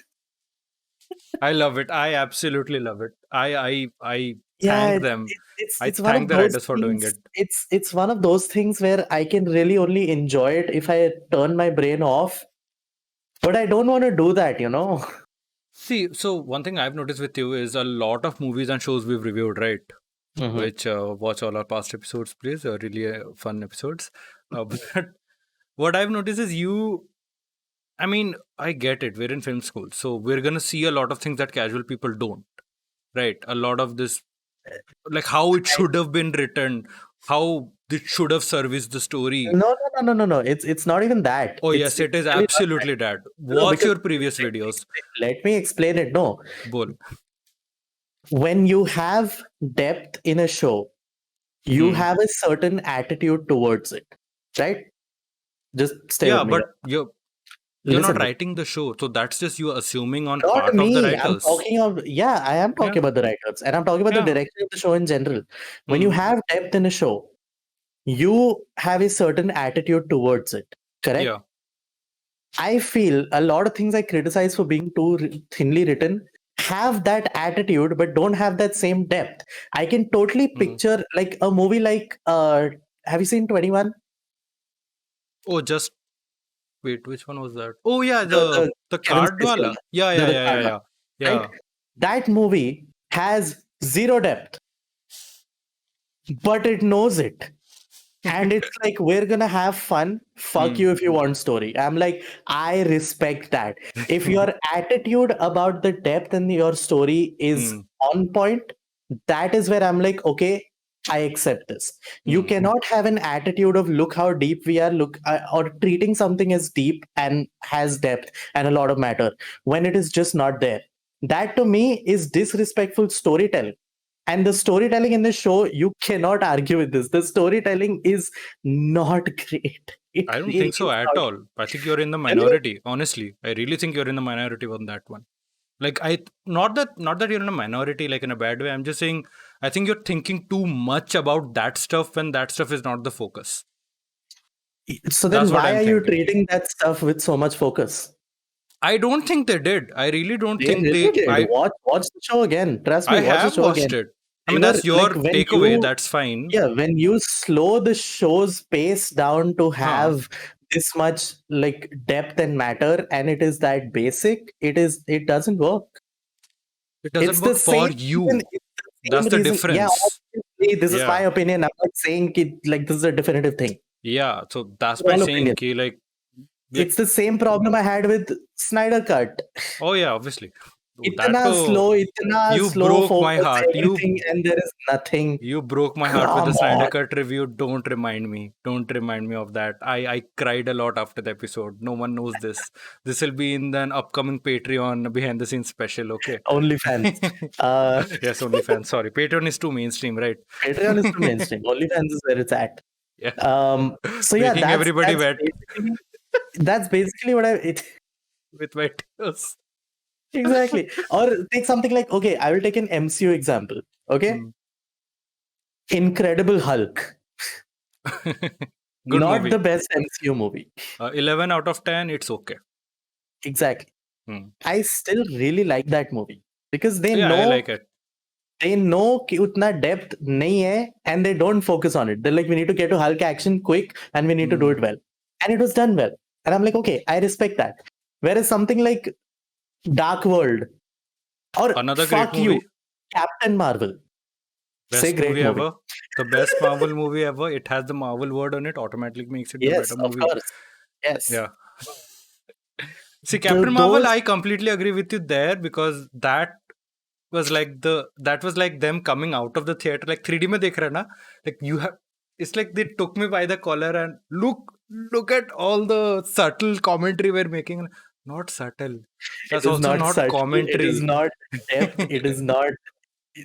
I love it. I absolutely love it. I Yeah, thank them. I it's one of thank the those writers for doing things. it. It's one of those things where I can really only enjoy it if I turn my brain off. But I don't want to do that, you know. See, so one thing I've noticed with you is a lot of movies and shows we've reviewed, right? Which watch all our past episodes, please. Really fun episodes. But what I've noticed is you. I mean, I get it. We're in film school, so we're gonna see a lot of things that casual people don't. Right? A lot of this, like how it should have been written, how it should have serviced the story. No. It's not even that. Oh It's yes, it is really not that. absolutely that. No, Watch because your previous let me videos. let me explain it. No, Bol. when you have depth in a show, you Hmm. have a certain attitude towards it, right? Just stay Yeah, with me. but you're Listen not to me. writing the show, so that's just you assuming on Not part of the me. I'm writers. talking of I am talking Yeah. about the writers, and I'm talking about the Yeah. direction of the show in general. When you Hmm. have depth in a show, you have a certain attitude towards it. Correct? Yeah. I feel a lot of things I criticize for being too thinly written have that attitude but don't have that same depth. I can totally Hmm. picture like a movie like have you seen 21? Oh, just wait, which one was that? Oh yeah, the Kevin card Spacey one, wala. Yeah, yeah, the yeah, card yeah, one, yeah. Yeah. right? That movie has zero depth, but it knows it. And it's like, we're gonna have fun. Fuck Hmm. you if you want story. I'm like, I respect that. If your attitude about the depth in your story is Hmm. on point, that is where I'm like, okay, I accept this. You Hmm. cannot have an attitude of look how deep we are, look or treating something as deep and has depth and a lot of matter when it is just not there. That to me is disrespectful storytelling. And the storytelling in the show, you cannot argue with this. The storytelling is not great. It I don't really think so is at not. all. I think you're in the Really? minority. Honestly, I really think you're in the minority on that one. Like not that you're in a minority like in a bad way. I'm just saying I think you're thinking too much about that stuff when that stuff is not the focus. So then That's what why I'm are you thinking. treating that stuff with so much focus? I don't think they did. I really don't They think really they. did. Watch the show again. Trust me, I watch the have show again. watched it. I They mean, were that's like, your takeaway. That's fine. yeah, when you slow the show's pace down to Huh. have this much like depth and matter, and it is that basic, it doesn't work. It It's doesn't the work for same reason. you. It's the That's same the reason. Yeah, difference. obviously, this is my Yeah. opinion. I'm not saying it like this is a definitive thing. Yeah. So that's It's my all saying. opinion. Ki, like, It's the same problem I had with Snyder Cut. oh yeah, obviously. That Itna you slow broke my focus, heart. everything, and there is nothing. You broke my heart with the Come Snyder on. Cut review. Don't remind me. Don't remind me of that. I cried a lot after the episode. No one knows this. This will be in an upcoming Patreon behind the scenes special. Okay. OnlyFans. Uh, Yes, OnlyFans. Sorry, Patreon is too mainstream, right? Patreon is too mainstream. OnlyFans is where it's at. Yeah. So yeah, Making everybody wet that's basically what with my tears. exactly. Or take something like, okay, I will take an MCU example. Okay, Hmm. Incredible Hulk, Good not movie. the best MCU movie. 11 out of 10. It's okay. Exactly. Hmm. I still really like that movie because Yeah, I like it. they know कि उतना depth नहीं है and they don't focus on it. They're like, we need to get to Hulk action quick and we need to do it well. And it was done well. And I'm like, okay, I respect that. Whereas something like Dark World or Another fuck great you, movie. Captain Marvel. Say Best great movie movie. ever. The best Marvel movie ever. It has the Marvel word on it. Automatically makes it the Yes, better of movie. course. Yes. Yeah. See, Captain Marvel, Those I completely agree with you there because that was like them coming out of the theater. Like 3D mein dekh raha na. Like you have it's like they took me by the collar and look at all the subtle commentary we're making. Not subtle. it That's is also not not subtle, it is commentary. not depth, it is not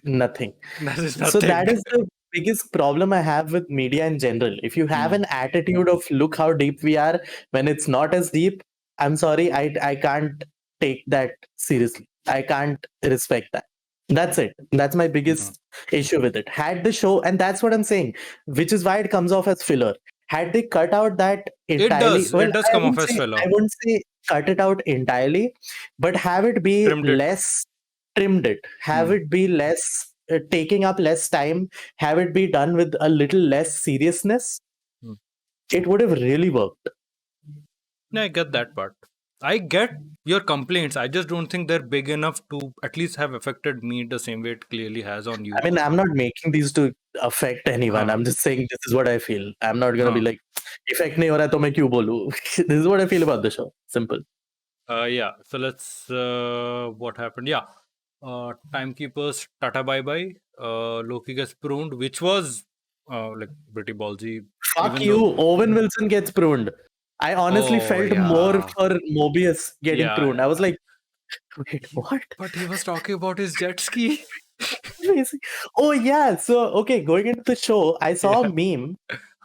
nothing. That is So nothing. that is the biggest problem I have with media in general. If you have an attitude of look how deep we are when it's not as deep, I'm sorry, I can't take that seriously. I can't respect that. That's it. That's my biggest issue with it. Had the show, and that's what I'm saying, which is why it comes off as filler. Had they cut out that entirely, well, It does come off as filler. I wouldn't say cut it out entirely, but have it be Trimmed it. less trimmed it. Have it be less taking up less time. Have it be done with a little less seriousness. It would have really worked. Yeah, I get that part. I get your complaints. I just don't think they're big enough to at least have affected me the same way it clearly has on you. I mean, I'm not making these to affect anyone. I'm just saying this is what I feel. I'm not gonna be like, effect nahi ho raha, to main kyun bolu? This is what I feel about the show. Simple. Yeah. So let's. What happened? Yeah. Timekeepers. Tata bye bye. Loki gets pruned, which was like pretty ballsy. Fuck you. Owen Wilson gets pruned. I honestly felt more for Mobius getting pruned. I was like, wait, what? But he was talking about his jet ski. Amazing. Oh yeah. So okay, going into the show, I saw a meme.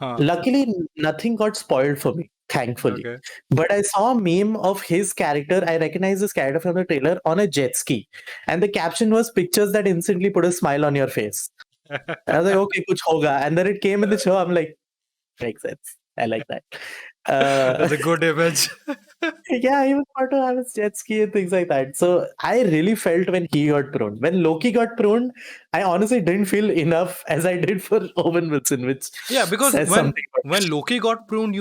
Luckily, nothing got spoiled for me, thankfully. Okay. But I saw a meme of his character. I recognize this character from the trailer on a jet ski, and the caption was "pictures that instantly put a smile on your face." And I was like, okay, kuch hoga. And then it came in the show. I'm like, makes sense. I like that. That's Uh, a good image. yeah, he was part of Alan's jet ski and things like that. So I really felt when he got pruned. When Loki got pruned, I honestly didn't feel enough as I did for Owen Wilson, which Yeah, because says something. when Loki got pruned,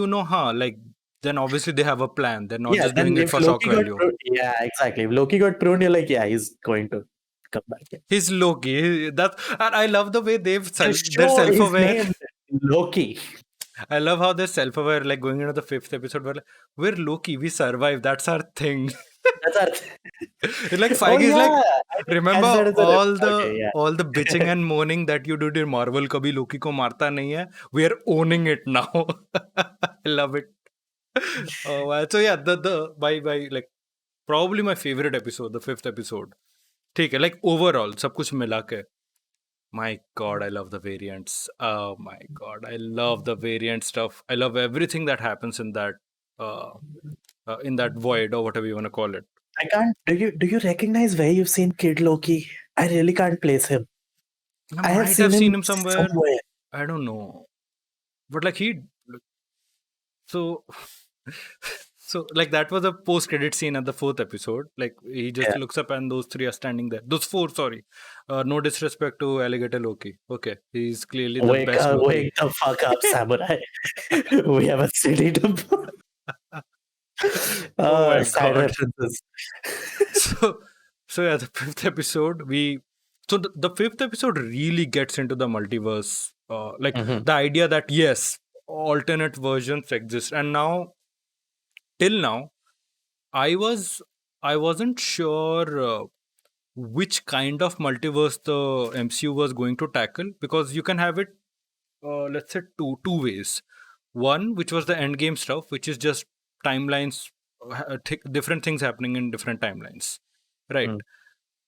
like then obviously they have a plan. They're not Yeah, just then doing it if for shock Loki got value. pruned, yeah, exactly. If Loki got pruned, you're like, yeah, he's going to come back. Yeah. He's Loki. And I love the way The they're show is self-aware. named Loki. I love how they're self-aware, like going into the 5th episode, we're Loki, we survive. That's our thing. That's our. Like Oh Feige is like, yeah, I didn't remember catch that as a okay, yeah. all the bitching and moaning that you did in Marvel, kabhi Loki ko marta nahi hai. We are owning it now. I love it. Oh, wow. So yeah, the by like probably my favorite episode, the 5th episode. ठीक है, like overall, सब कुछ मिला के. My God, I love the variants. Oh my God, I love the variant stuff. I love everything that happens uh, in that void or whatever you want to call it. I can't. Do you recognize where you've seen Kid Loki? I really can't place him. I I have might have seen seen him him somewhere. somewhere. I don't know, but like so. So like that was a post-credit scene at the 4th episode. Like he just Yeah. looks up and those 3 are standing there. Those 4, sorry. No disrespect to Alligator Loki. Okay, he's clearly the best Loki. Wake the fuck up, samurai. We have a city to. Oh my Side God. references. So yeah, the 5th episode the 5th episode really gets into the multiverse. Like Mhm. the idea that yes, alternate versions exist, and now till now, I wasn't sure which kind of multiverse the MCU was going to tackle, because you can have it, let's say two ways. One, which was the endgame stuff, which is just timelines, different things happening in different timelines, right?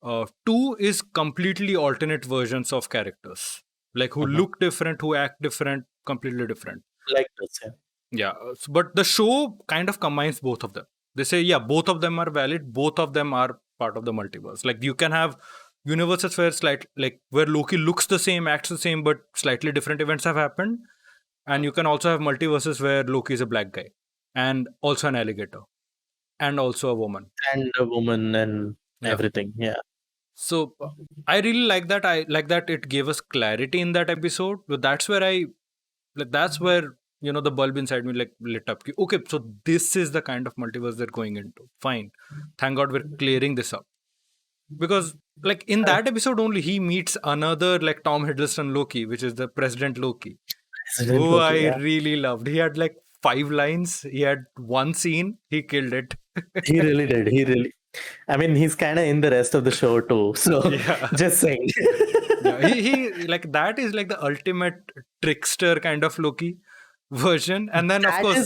Mm. Two is completely alternate versions of characters, like who Mhm. look different, who act different, completely different. Like this, yeah. Yeah, but the show kind of combines both of them. They say, yeah, both of them are valid. Both of them are part of the multiverse. Like you can have universes where Loki looks the same, acts the same, but slightly different events have happened. And you can also have multiverses where Loki is a black guy, and also an alligator, and also a woman. And a woman and Yeah. everything, yeah. So I really like that. I like that it gave us clarity in that episode. But that's where the bulb inside me like lit up. Okay, so this is the kind of multiverse they're going into. Fine, thank God we're clearing this up, because like in that episode only he meets another like Tom Hiddleston Loki, which is the President Loki, President who Loki, I yeah. really loved. He had like 5 lines. He had one scene. He killed it. He really did. He really. I mean, he's kind of in the rest of the show too. So Yeah. just saying. Yeah, he like that is like the ultimate trickster kind of Loki version, and then of That course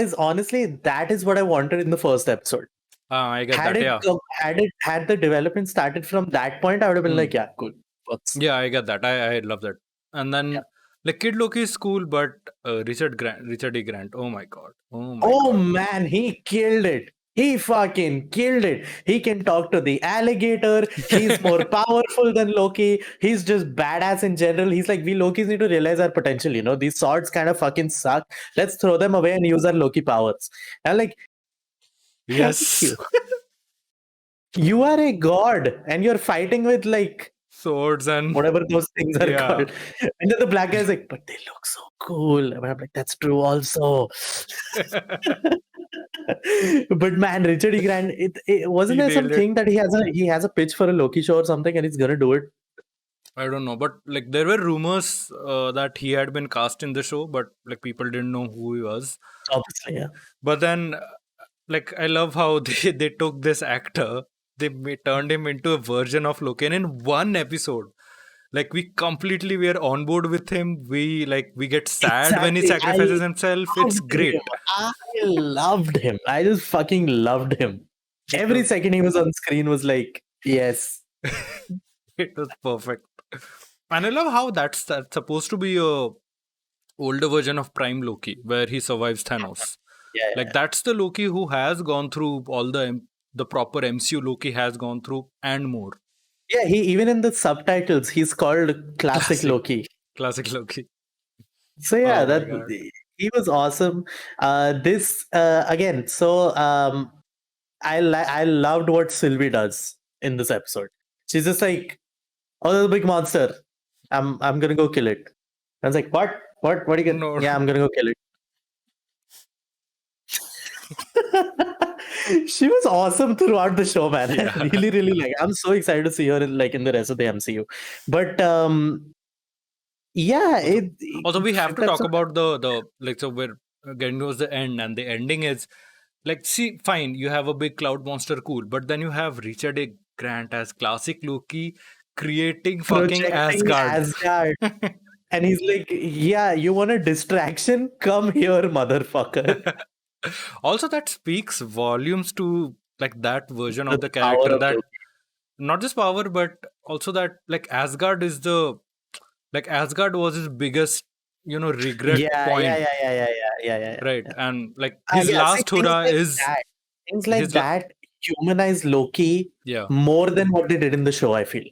is honestly that is what I wanted in the first episode. I get Had that. it Yeah, had the development started from that point, I would have been like, yeah, cool. Works. yeah, I get that. I love that. And then Yeah. like Kid Loki is cool, but Richard E. Grant. Oh my god. Oh my Oh god. man, he killed it. He fucking killed it. He can talk to the alligator. He's more powerful than Loki. He's just badass in general. He's like, we Lokis need to realize our potential. These swords kind of fucking suck. Let's throw them away and use our Loki powers. And like, Yes. you. You are a god and you're fighting with like Swords and whatever those things are Yeah. called. And then the black guy's like, but they look so cool. And I'm like, that's true also. But man, Richard E. Grant, wasn't He there nailed it. something that he has a pitch for a Loki show or something and he's gonna do it? I don't know, but like there were rumors that he had been cast in the show, but like people didn't know who he was. Obviously, yeah. But then, like I love how they took this actor, they turned him into a version of Loki, and in one episode, like we were on board with him. We get sad when he Exactly. sacrifices himself. It's Loved great. him. I loved him. I just fucking loved him. Every second he was on screen was like, yes. It was perfect. And I love how that's supposed to be a older version of Prime Loki, where he survives Thanos. Yeah, yeah. Like that's the Loki who has gone through all the proper MCU Loki has gone through and more. Yeah, he even in the subtitles he's called Classic Loki. Classic Loki. So yeah, Oh my that God. He was awesome. This again. So I loved what Sylvie does in this episode. She's just like, "Oh, there's a big monster. I'm gonna go kill it." I was like, "What? What are you gonna?" No, Yeah, I'm gonna go kill it. She was awesome throughout the show, man. Yeah. I really like. I'm so excited to see her in the rest of the MCU. But yeah, Also, we have to that's talk about the like, so we're getting towards the end, and the ending is like, see, fine, you have a big cloud monster, cool, but then you have Richard A. Grant as classic Loki creating fucking projecting Asgard. Asgard. And he's like, "Yeah, you want a distraction? Come here, motherfucker." Also, that speaks volumes to like that version The of the power character, of that Loki. not just power, but also that like Asgard is the like Asgard was his biggest, regret Yeah, point, yeah. right? And like his Yeah, see, last hurrah is things like his la- that humanize Loki yeah, more than what they did in the show, I feel. yeah.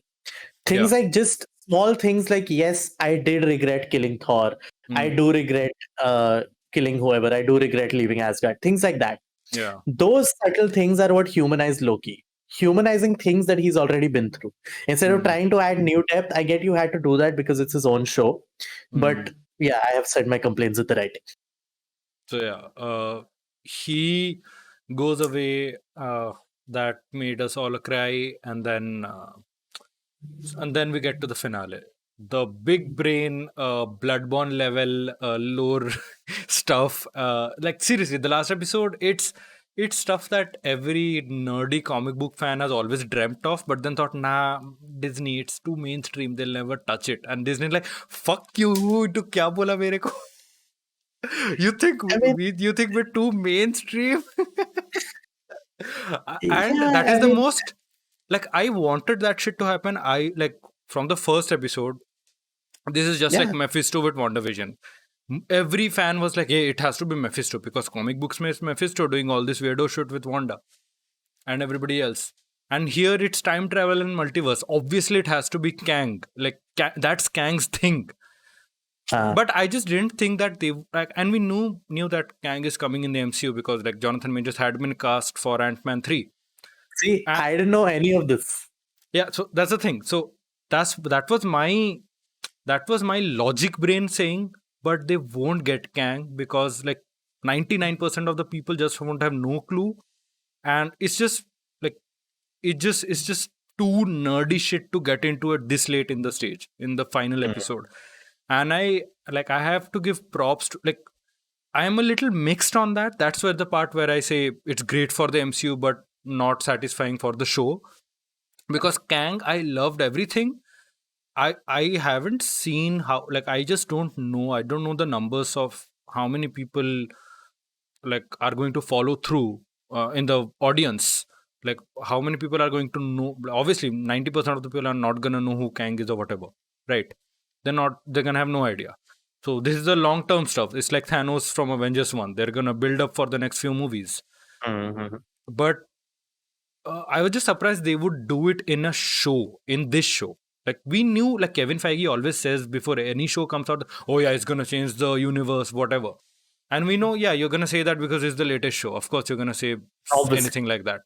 Things like just small things like, yes, I did regret killing Thor. I Mm, do regret killing whoever. I do regret leaving Asgard. Things like that. yeah. Those subtle things are what humanize Loki. Humanizing things that he's already been through. Instead of Mm, trying to add new depth, I get you had to do that because it's his own show. But mm. yeah, I have said my complaints with the writing. So yeah, he goes away. That made us all cry, and then we get to the finale. The big brain, Bloodborne level lore stuff. Like seriously, the last episode, it's stuff that every nerdy comic book fan has always dreamt of, but then thought, nah, Disney, it's too mainstream. They'll never touch it. And Disney like, fuck you, tu kya bola mere ko? You think I mean, you think we're too mainstream? And yeah, that is I the mean, most, like, I wanted that shit to happen. I like from the first episode. This is just like yeah, Mephisto with WandaVision. Every fan was like, "Hey, it has to be Mephisto because comic books makes Mephisto doing all this weirdo shit with Wanda and everybody else." And here it's time travel and multiverse. Obviously, it has to be Kang. Like that's Kang's thing. But I just didn't think that they like, and we knew that Kang is coming in the MCU because like Jonathan Majors had been cast for Ant-Man 3. see, And I didn't know any of this. yeah, so that's the thing. So that was my logic brain saying, but they won't get Kang because like 99% of the people just won't have no clue. And it's just like it's just too nerdy shit to get into it this late in the stage in the final episode. And I have to give props to like I am a little mixed on that. That's where the part where I say it's great for the MCU but not satisfying for the show. Because Kang, I loved everything. I haven't seen how, like, I just don't know. I don't know the numbers of how many people like are going to follow through in the audience. Like how many people are going to know? Obviously, 90% of the people are not gonna know who Kang is or whatever, right? They're gonna have no idea. So this is the long term stuff. It's like Thanos from Avengers 1. They're gonna build up for the next few movies. But I was just surprised they would do it in a show, in this show. Like we knew, like Kevin Feige always says before any show comes out, oh yeah, it's gonna change the universe, whatever. And we know, yeah, you're gonna say that because it's the latest show. Of course, you're gonna say Obviously. anything like that.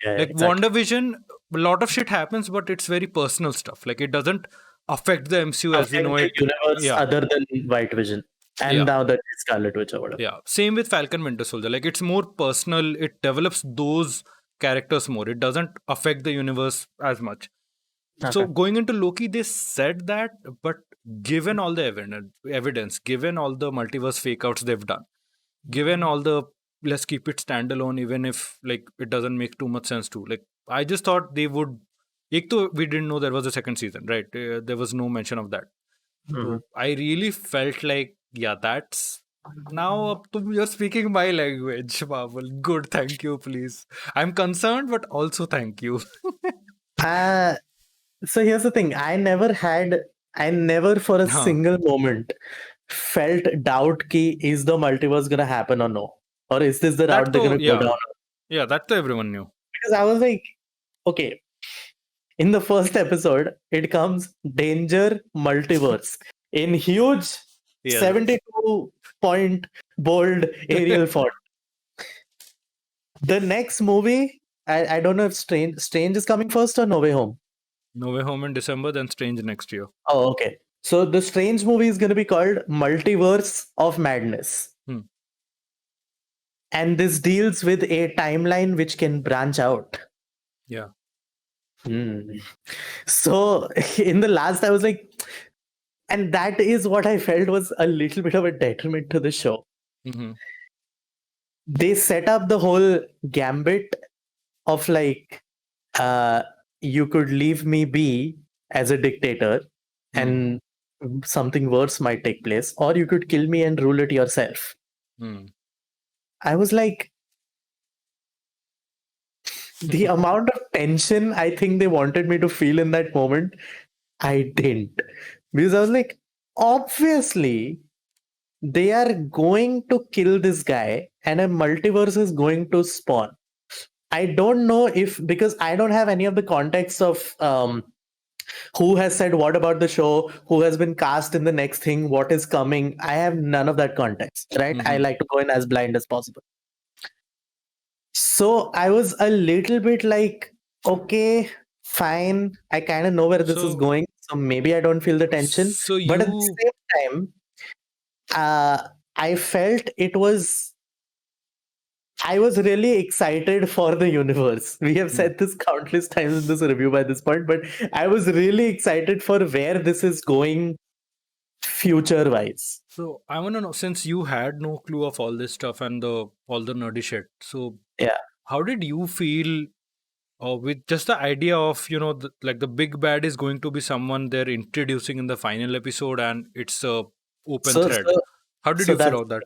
Yeah, Like exactly. WandaVision, a lot of shit happens, but it's very personal stuff. Like it doesn't affect the MCU as we Affect know the it. universe Yeah, other than White Vision. And yeah, now the Scarlet Witch or whatever. yeah. Same with Falcon Winter Soldier. Like it's more personal. It develops those characters more. It doesn't affect the universe as much. So Okay. going into Loki, they said that, but given all the evidence, given all the multiverse fake outs they've done, given all the let's keep it standalone, even if like it doesn't make too much sense to, like, I just thought they would. Ek to we didn't know there was a second season, right? There was no mention of that. So I really felt like, yeah, that's now up to you're speaking my language, Marvel. Good, thank you, please. I'm concerned, but also thank you. So here's the thing. I never for a Huh. single moment felt doubt ki is the multiverse gonna happen or no? Or is this the route That they're though, gonna go yeah, down? yeah, that though everyone knew. Because I was like, okay, in the first episode, it comes danger multiverse in huge Yeah. 72 point bold Arial font. The next movie, I don't know if Strange is coming first or No Way Home. No Way Home in December, then Strange next year. Oh, okay. So the Strange movie is going to be called Multiverse of Madness. Hmm. And this deals with a timeline which can branch out. Yeah. So in the last, I was like, and that is what I felt was a little bit of a detriment to the show. Hmm. They set up the whole gambit of like, you could leave me be as a dictator and something worse might take place, or you could kill me and rule it yourself. I was like, the amount of tension I think they wanted me to feel in that moment, I didn't. Because I was like, obviously, they are going to kill this guy and a multiverse is going to spawn. I don't know if, because I don't have any of the context of who has said what about the show, who has been cast in the next thing, what is coming. I have none of that context, right? I like to go in as blind as possible. So I was a little bit like, okay, fine. I kind of know where this is going. So maybe I don't feel the tension. So But at the same time, I felt I was really excited for the universe. We have said this countless times in this review by this point, but I was really excited for where this is going future wise. So I want to know, since you had no clue of all this stuff and all the nerdy shit, so Yeah. how did you feel with just the idea of like the big bad is going to be someone they're introducing in the final episode and it's a open So thread? How did so you feel that's about that?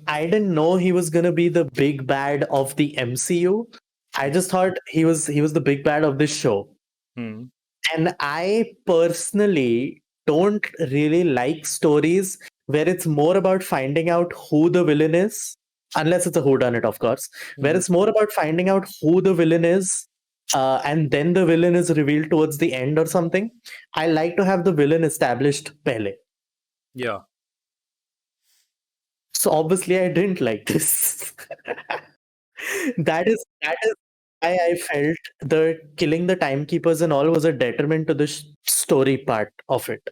I didn't know he was gonna be the big bad of the MCU. I just thought he was the big bad of this show. And I personally don't really like stories where it's more about finding out who the villain is, unless it's a whodunit, of course, where it's more about finding out who the villain is, and then the villain is revealed towards the end or something. I like to have the villain established pehle. Yeah. So obviously I didn't like this. That is why I felt the killing the timekeepers and all was a detriment to the story part of it. Yeah,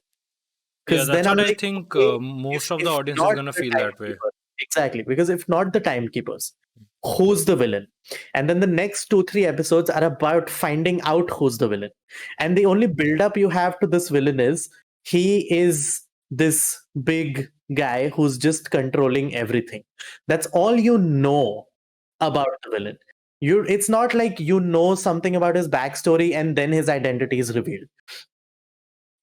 Because that's then I'm what I like, think okay, most of the if audience is not gonna the feel that way. timekeepers, exactly. Because if not the timekeepers, who's the villain? And then the next 2-3 episodes are about finding out who's the villain. And the only build up you have to this villain is he is this big guy who's just controlling everything. That's all you know about the villain. It's not like you know something about his backstory and then his identity is revealed.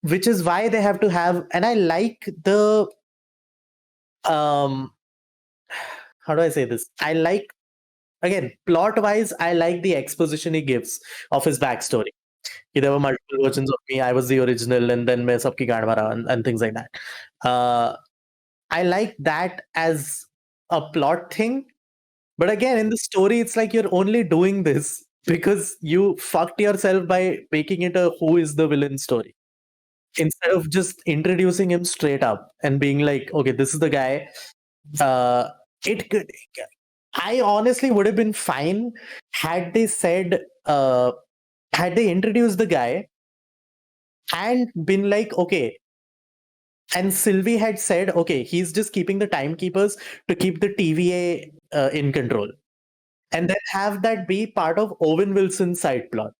Which is why they have to have, and I like the how do I say this? I like, again, plot wise, I like the exposition he gives of his backstory. There were multiple versions of me, I was the original, and then main sabki gaand mara, and things like that. I like that as a plot thing. But again, in the story, it's like you're only doing this because you fucked yourself by making it a who is the villain story. Instead of just introducing him straight up and being like, okay, this is the guy. Uh, it could. I honestly would have been fine had they said, had they introduced the guy and been like, okay. And Sylvie had said, okay, he's just keeping the timekeepers to keep the TVA in control. And then have that be part of Owen Wilson's side plot.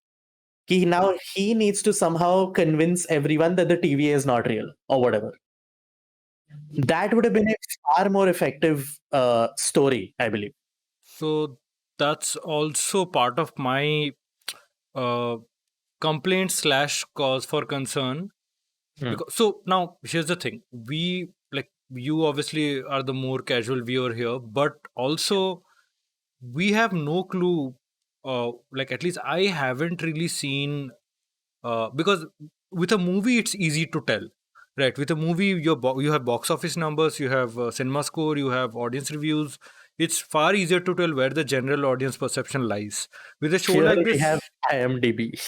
Now he needs to somehow convince everyone that the TVA is not real or whatever. That would have been a far more effective story, I believe. So that's also part of my uh, complaint slash cause for concern. Because, so now here's the thing: we, like, you obviously are the more casual viewer here, but also we have no clue. Like, at least I haven't really seen, because with a movie it's easy to tell, right? With a movie, you have box office numbers, you have cinema score, you have audience reviews. It's far easier to tell where the general audience perception lies. With a show Here like we have this, IMDb.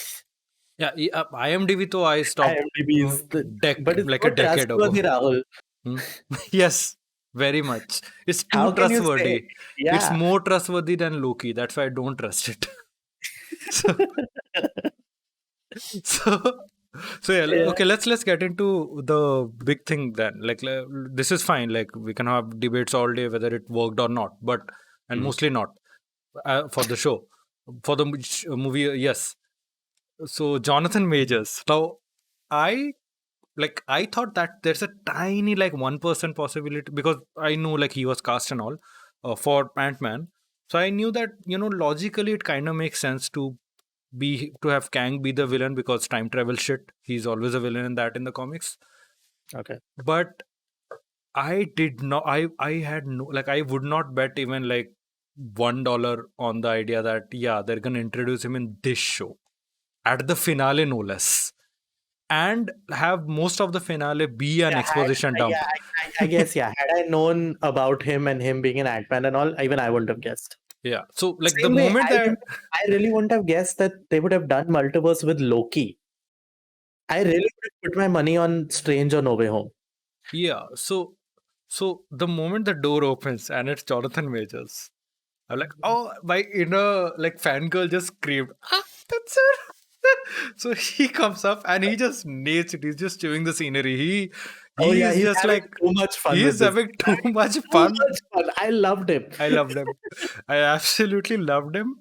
yeah, IMDb, though I stopped IMDb is the, deck but it's like a not decade ago. trustworthy, Rahul. Yes, very much. It's too How can you say? trustworthy. It's Yeah. more trustworthy than Loki. That's why I don't trust it. So, so, so yeah. Yeah. Okay, let's get into the big thing then. Like, this is fine. Like, we can have debates all day whether it worked or not, but and Mm. mostly not for the show. For the movie, yes. So Jonathan Majors. Now, I I thought that there's a tiny 1% possibility, because I know he was cast and all for Ant-Man. So I knew that logically it kind of makes sense to have Kang be the villain, because time travel shit. He's always a villain in that in the comics. Okay. But I did not. I had no, I would not bet even $1 on the idea that they're gonna introduce him in this show at the finale, no less, and have most of the finale be an Yeah, exposition dump. I guess, yeah. Had I known about him and him being an Ant-Man and all, even I wouldn't have guessed. Yeah. So the Same way, moment that I really wouldn't have guessed that they would have done multiverse with Loki. I really would have put my money on Strange or No Way Home. yeah, so the moment the door opens and it's Jonathan Majors, I'm like, oh, my inner fangirl just screamed, ah, that's it. So he comes up and he just nails it. He's just chewing the scenery. Oh He yeah, is he's just having too much fun he with is this. having too much Too fun. much fun. I loved him. I loved him. I absolutely loved him.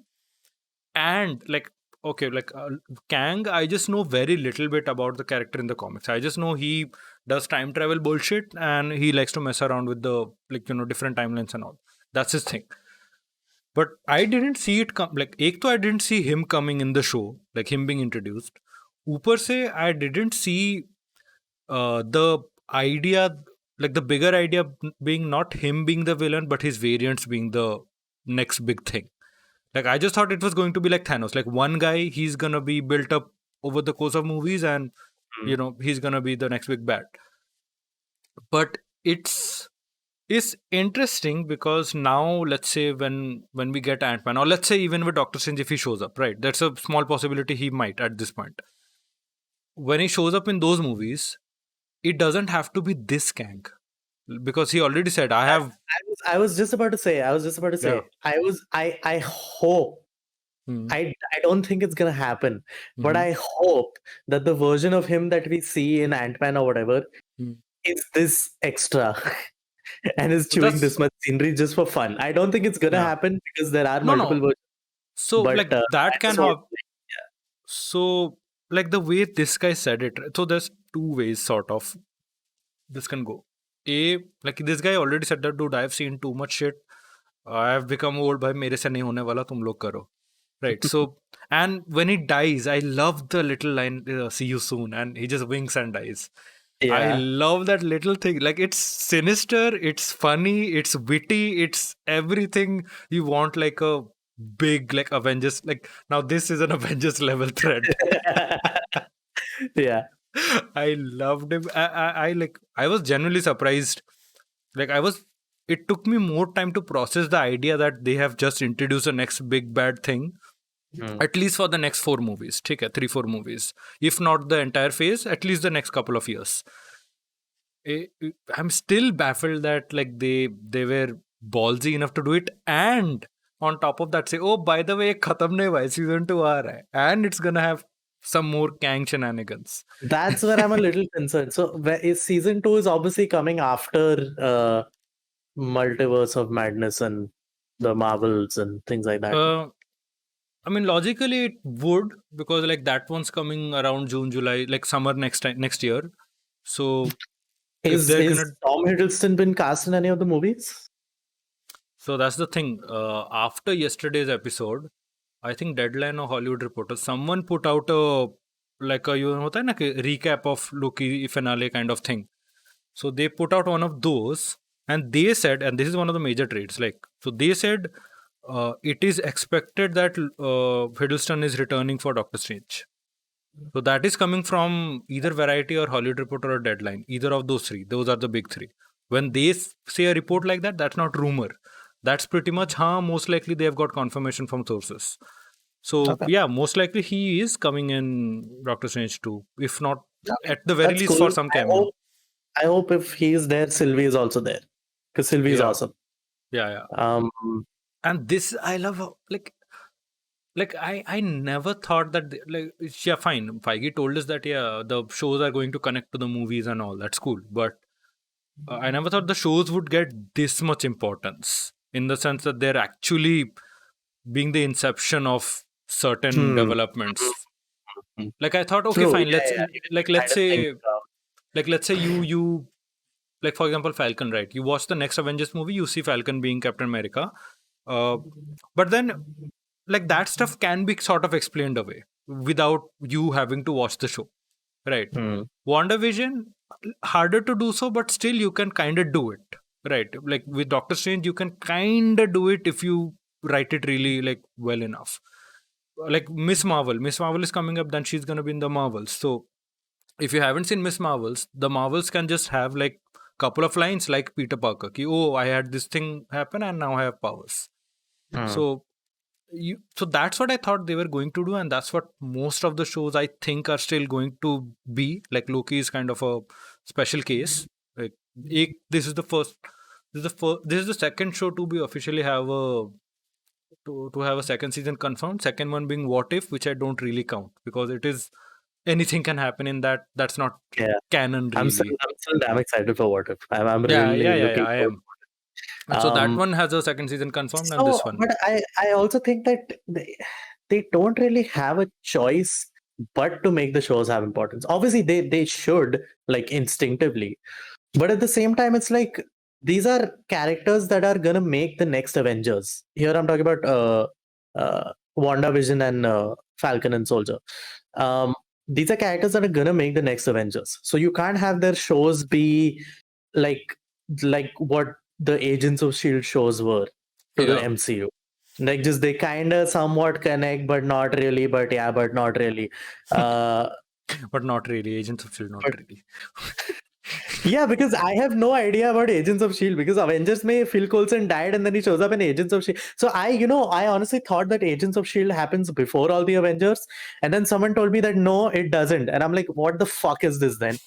And Kang, I just know very little bit about the character in the comics. I just know he does time travel bullshit and he likes to mess around with the different timelines and all. That's his thing. But I didn't see it come. Ek to I didn't see him coming in the show, like him being introduced. Upar se I didn't see the idea, the bigger idea being not him being the villain, but his variants being the next big thing. I just thought it was going to be like Thanos. Like, one guy, he's gonna be built up over the course of movies, and he's gonna be the next big bad. But it's interesting because now, let's say when we get Ant-Man, or let's say even with Doctor Strange, if he shows up, right? That's a small possibility he might at this point. When he shows up in those movies, it doesn't have to be this Kang, because he already said, I was just about to say. Yeah. I hope. I don't think it's gonna happen, but I hope that the version of him that we see in Ant-Man or whatever is this extra and is chewing this much scenery just for fun. I don't think it's gonna happen because there are multiple versions. So But that can have. So the way this guy said it, so there's two ways sort of this can go. This guy already said that, dude, I've seen too much shit. I've become old, bhai, mere se nahi hone wala, tum log karo. Right. So, and when he dies, I love the little line, see you soon, and he just winks and dies. I love that little thing. It's sinister, it's funny, it's witty, it's everything you want, like a big Avengers. Now this is an Avengers level threat. Yeah. I loved him. I was genuinely surprised. It took me more time to process the idea that they have just introduced the next big bad thing. At least for the next 4 movies. Okay, 3-4 movies. If not the entire phase, at least the next couple of years. I'm still baffled that they were ballsy enough to do it, and on top of that say, oh, by the way, khatam nahi hua hai, season 2 aa raha hai, and it's gonna have some more Kang shenanigans. That's where I'm a little concerned. So season 2 is obviously coming after Multiverse of Madness and the Marvels and things like that. I mean, logically it would, because that one's coming around June, July, summer next year. So is Tom Hiddleston been cast in any of the movies? So that's the thing. After yesterday's episode, I think Deadline or Hollywood Reporter, someone put out a recap of Loki finale kind of thing. So they put out one of those, and they said, and this is one of the major trades. So they said it is expected that Hiddleston is returning for Doctor Strange. So that is coming from either Variety or Hollywood Reporter or Deadline. Either of those three. Those are the big three. When they say a report like that, that's not rumor. That's pretty much, most likely they have got confirmation from sources. So yeah, most likely he is coming in Doctor Strange 2. If not, at the very least, cool. for some cameo. I hope if he's there, Sylvie is also there, because Sylvie is Yeah, awesome. yeah. Um, And this I love like I never thought that like yeah, fine, Feige told us that yeah, the shows are going to connect to the movies and all, that's cool, but I never thought the shows would get this much importance, in the sense that they're actually being the inception of certain hmm, developments. hmm. Like I thought, okay, True. fine, Yeah, yeah. You like can kind let's of think. say let's say you like, for example, Falcon, right? You watch the next Avengers movie, you see Falcon being Captain America, uh, but then like that stuff can be sort of explained away without you having to watch the show, right? Hmm. WandaVision, harder to do so, but still you can kind of do it, right? Like with Doctor Strange, you can kind of do it if you write it really like well enough. Like Miss Marvel is coming up, then she's gonna be in the Marvels. So if you haven't seen Miss Marvels, the Marvels can just have like couple of lines like Peter Parker, ki, oh, I had this thing happen and now I have powers. Hmm. So so that's what I thought they were going to do, and that's what most of the shows I think are still going to be. Like Loki is kind of a special case. Like this is the first, this is the second show to be officially have a to have a second season confirmed. Second one being What If, which I don't really count because it is anything can happen in that. That's not Yeah. canon really. I'm still damn excited for What If. I'm Yeah. really looking I forward. am. So that Um, one has a second season confirmed, and so, this one. but I also think that they don't really have a choice but to make the shows have importance. Obviously, they should, like, instinctively, but at the same time, it's like these are characters that are gonna make the next Avengers. Here, I'm talking about WandaVision and Falcon and Soldier. Um, these are characters that are gonna make the next Avengers. So you can't have their shows be like what the Agents of Shield shows were to the Yeah, MCU. Like, just they kind of somewhat connect, but not really. But yeah, but not really. Uh, but not really. Agents of Shield, not but really. yeah, because I have no idea about Agents of Shield, because Avengers may Phil Coulson died and then he shows up in Agents of Shield. So I honestly thought that Agents of Shield happens before all the Avengers, and then someone told me that no, it doesn't, and I'm like, what the fuck is this then?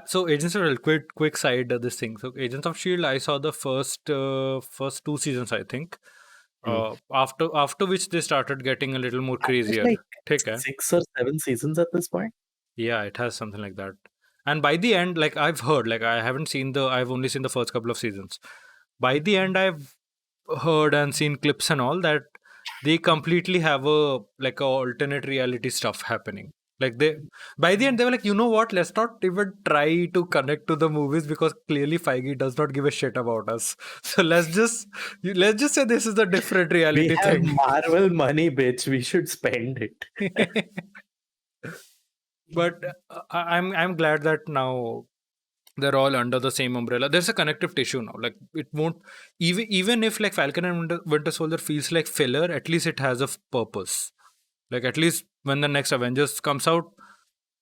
So Agents of Shield, quick side of this thing. So Agents of Shield, I saw the first two seasons, I think. Hmm. After which they started getting a little more There's crazier. like Take care. 6 or 7 seasons at this point. Yeah, it has something like that. And by the end, like I've heard, like I've only seen the first couple of seasons. By the end, I've heard and seen clips and all that they completely have a like a alternate reality stuff happening. Like they by the end they were like, you know what? Let's not even try to connect to the movies because clearly Feige does not give a shit about us. So let's just say this is a different We reality have thing. Marvel money, bitch. We should spend it. But I'm glad that now they're all under the same umbrella. There's a connective tissue now. Like it won't even if like Falcon and Winter Soldier feels like filler, at least it has a purpose. Like at least when the next Avengers comes out,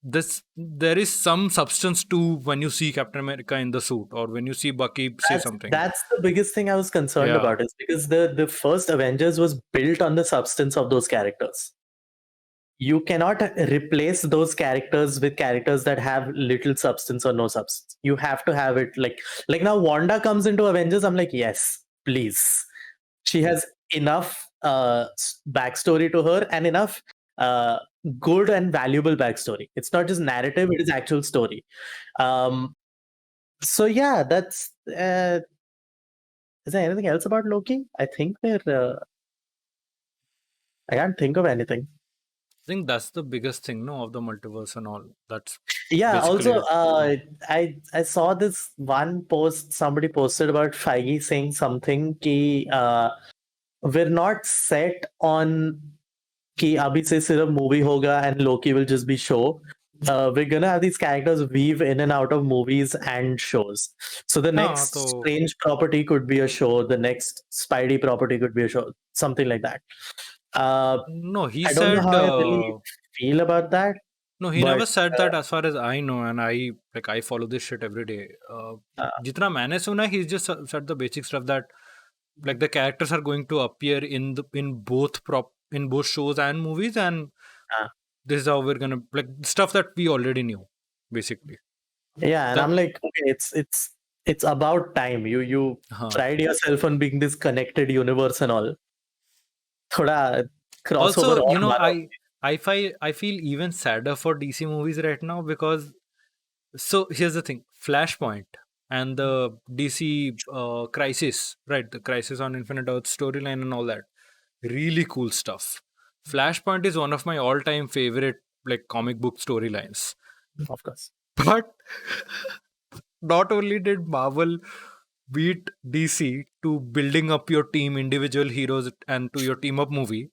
this there is some substance to when you see Captain America in the suit or when you see Bucky say something. That's the biggest thing I was concerned Yeah, about, is because the first Avengers was built on the substance of those characters. You cannot replace those characters with characters that have little substance or no substance. You have to have it like now Wanda comes into Avengers. I'm like, yes, please. She has enough backstory to her and enough uh, good and valuable backstory. It's not just narrative; it is actual story. Um, so yeah, that's. Is there anything else about Loki? I think we're. I can't think of anything. I think that's the biggest thing, no, of the multiverse and all. That's Yeah. basically Also, it. I saw this one post somebody posted about Feige saying something ki we're not set on कि अभी से सिर्फ movie होगा and Loki will just be show. We're gonna have these characters weave in and out of movies and shows. So the हाँ next तो Strange property could be a show. The next Spidey property could be a show. Something like that. Uh, no, he I don't know said how I really feel about that, no, he but never said that as far as I know, and I follow this shit every day. uh, Jitna मैंने सुना, he's just said the basic stuff that like the characters are going to appear in both shows and movies, and uh, this is how we're gonna like stuff that we already knew, basically. Yeah, and That I'm like, okay, it's about time. You हाँ. pride yourself on being this connected universe and all. थोड़ा crossover Also, और मारो. I feel even sadder for DC movies right now because so here's the thing: Flashpoint and the DC Crisis, right? The Crisis on Infinite Earth storyline and all that, really cool stuff. Flashpoint is one of my all-time favorite like comic book storylines. Of course. But not only did Marvel beat DC to building up your team, individual heroes, and to your team up movie,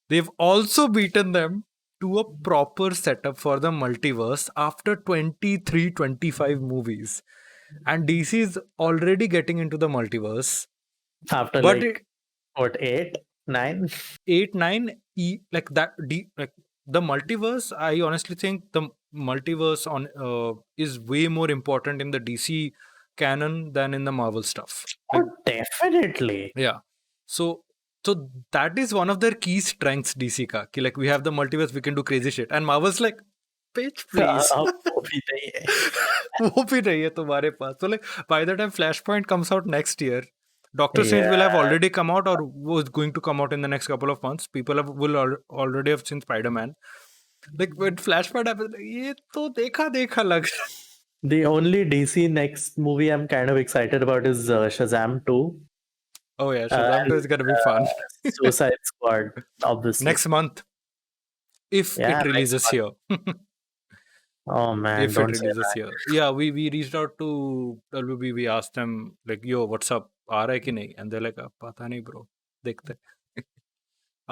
they've also beaten them to a proper setup for the multiverse after 23, 25 movies. And DC is already getting into the multiverse. After But like what, 8, 9? 8, 9, like that, like the multiverse, I honestly think the multiverse is way more important in the DC canon than in the Marvel stuff. Like, Oh, definitely. yeah. So so that is one of their key strengths, DC ka. Ki like we have the multiverse, we can do crazy shit. And Marvel's like, bitch, please. अब वो भी नहीं है. वो भी नहीं है तुम्हारे पास. So like by the time Flashpoint comes out next year, Doctor Strange will have Yeah. already come out or was going to come out in the next couple of months. People already have seen Spider-Man. Like when Flashpoint happens, like, ये तो देखा लग रहा है. The only DC next movie I'm kind of excited about is Shazam 2 Oh yeah, Shazam 2 is gonna be fun. Suicide Squad, obviously. Next month, if Yeah, it next releases month. here. Oh man, If it don't say releases that. here. Yeah, we reached out to WB, we asked them like, yo, what's up? आ रहा है कि नहीं? And they're like, पता नहीं bro, देखते हैं."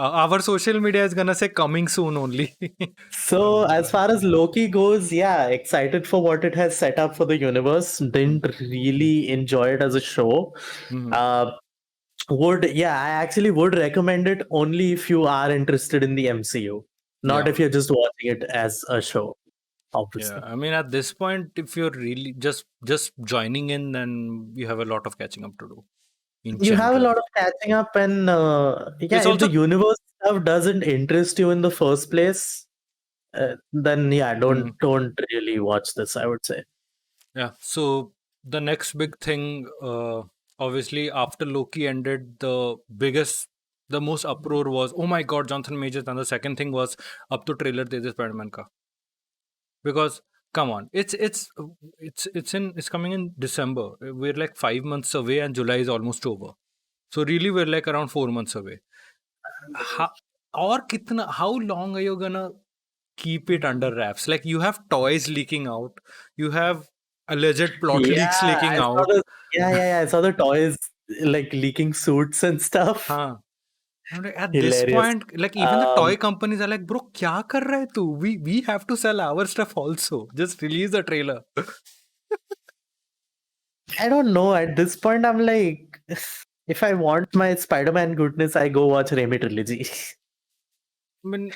Our social media is gonna say coming soon only. So as far as Loki goes, yeah, excited for what it has set up for the universe. Didn't really enjoy it as a show. Mhm. I actually would recommend it only if you are interested in the MCU, not Yeah. if you're just watching it as a show, obviously. Yeah, I mean at this point, if you're really just joining in, then you have a lot of catching up to do. In You have a general, lot of catching up, and it's if the also universe stuff doesn't interest you in the first place, then don't really watch this, I would say. yeah. So the next big thing, obviously, after Loki ended, the most uproar was, oh my god, Jonathan Majors. And the second thing was, up to trailer de de Spider-Man ka. Because come on, it's coming in December. We're like 5 months away, and July is almost over. So really, we're like around 4 months away. How long are you gonna keep it under wraps? Like you have toys leaking out, you have alleged plot leaks leaking out. I saw the toys like leaking suits and stuff. Huh. I'm like, at this Hilarious. point, like even the toy companies are like, bro, kya kar raha hai tu? We have to sell our stuff also. Just release the trailer. I don't know. At this point, I'm like, if I want my Spider-Man goodness, I go watch Raimi trilogy. I mean,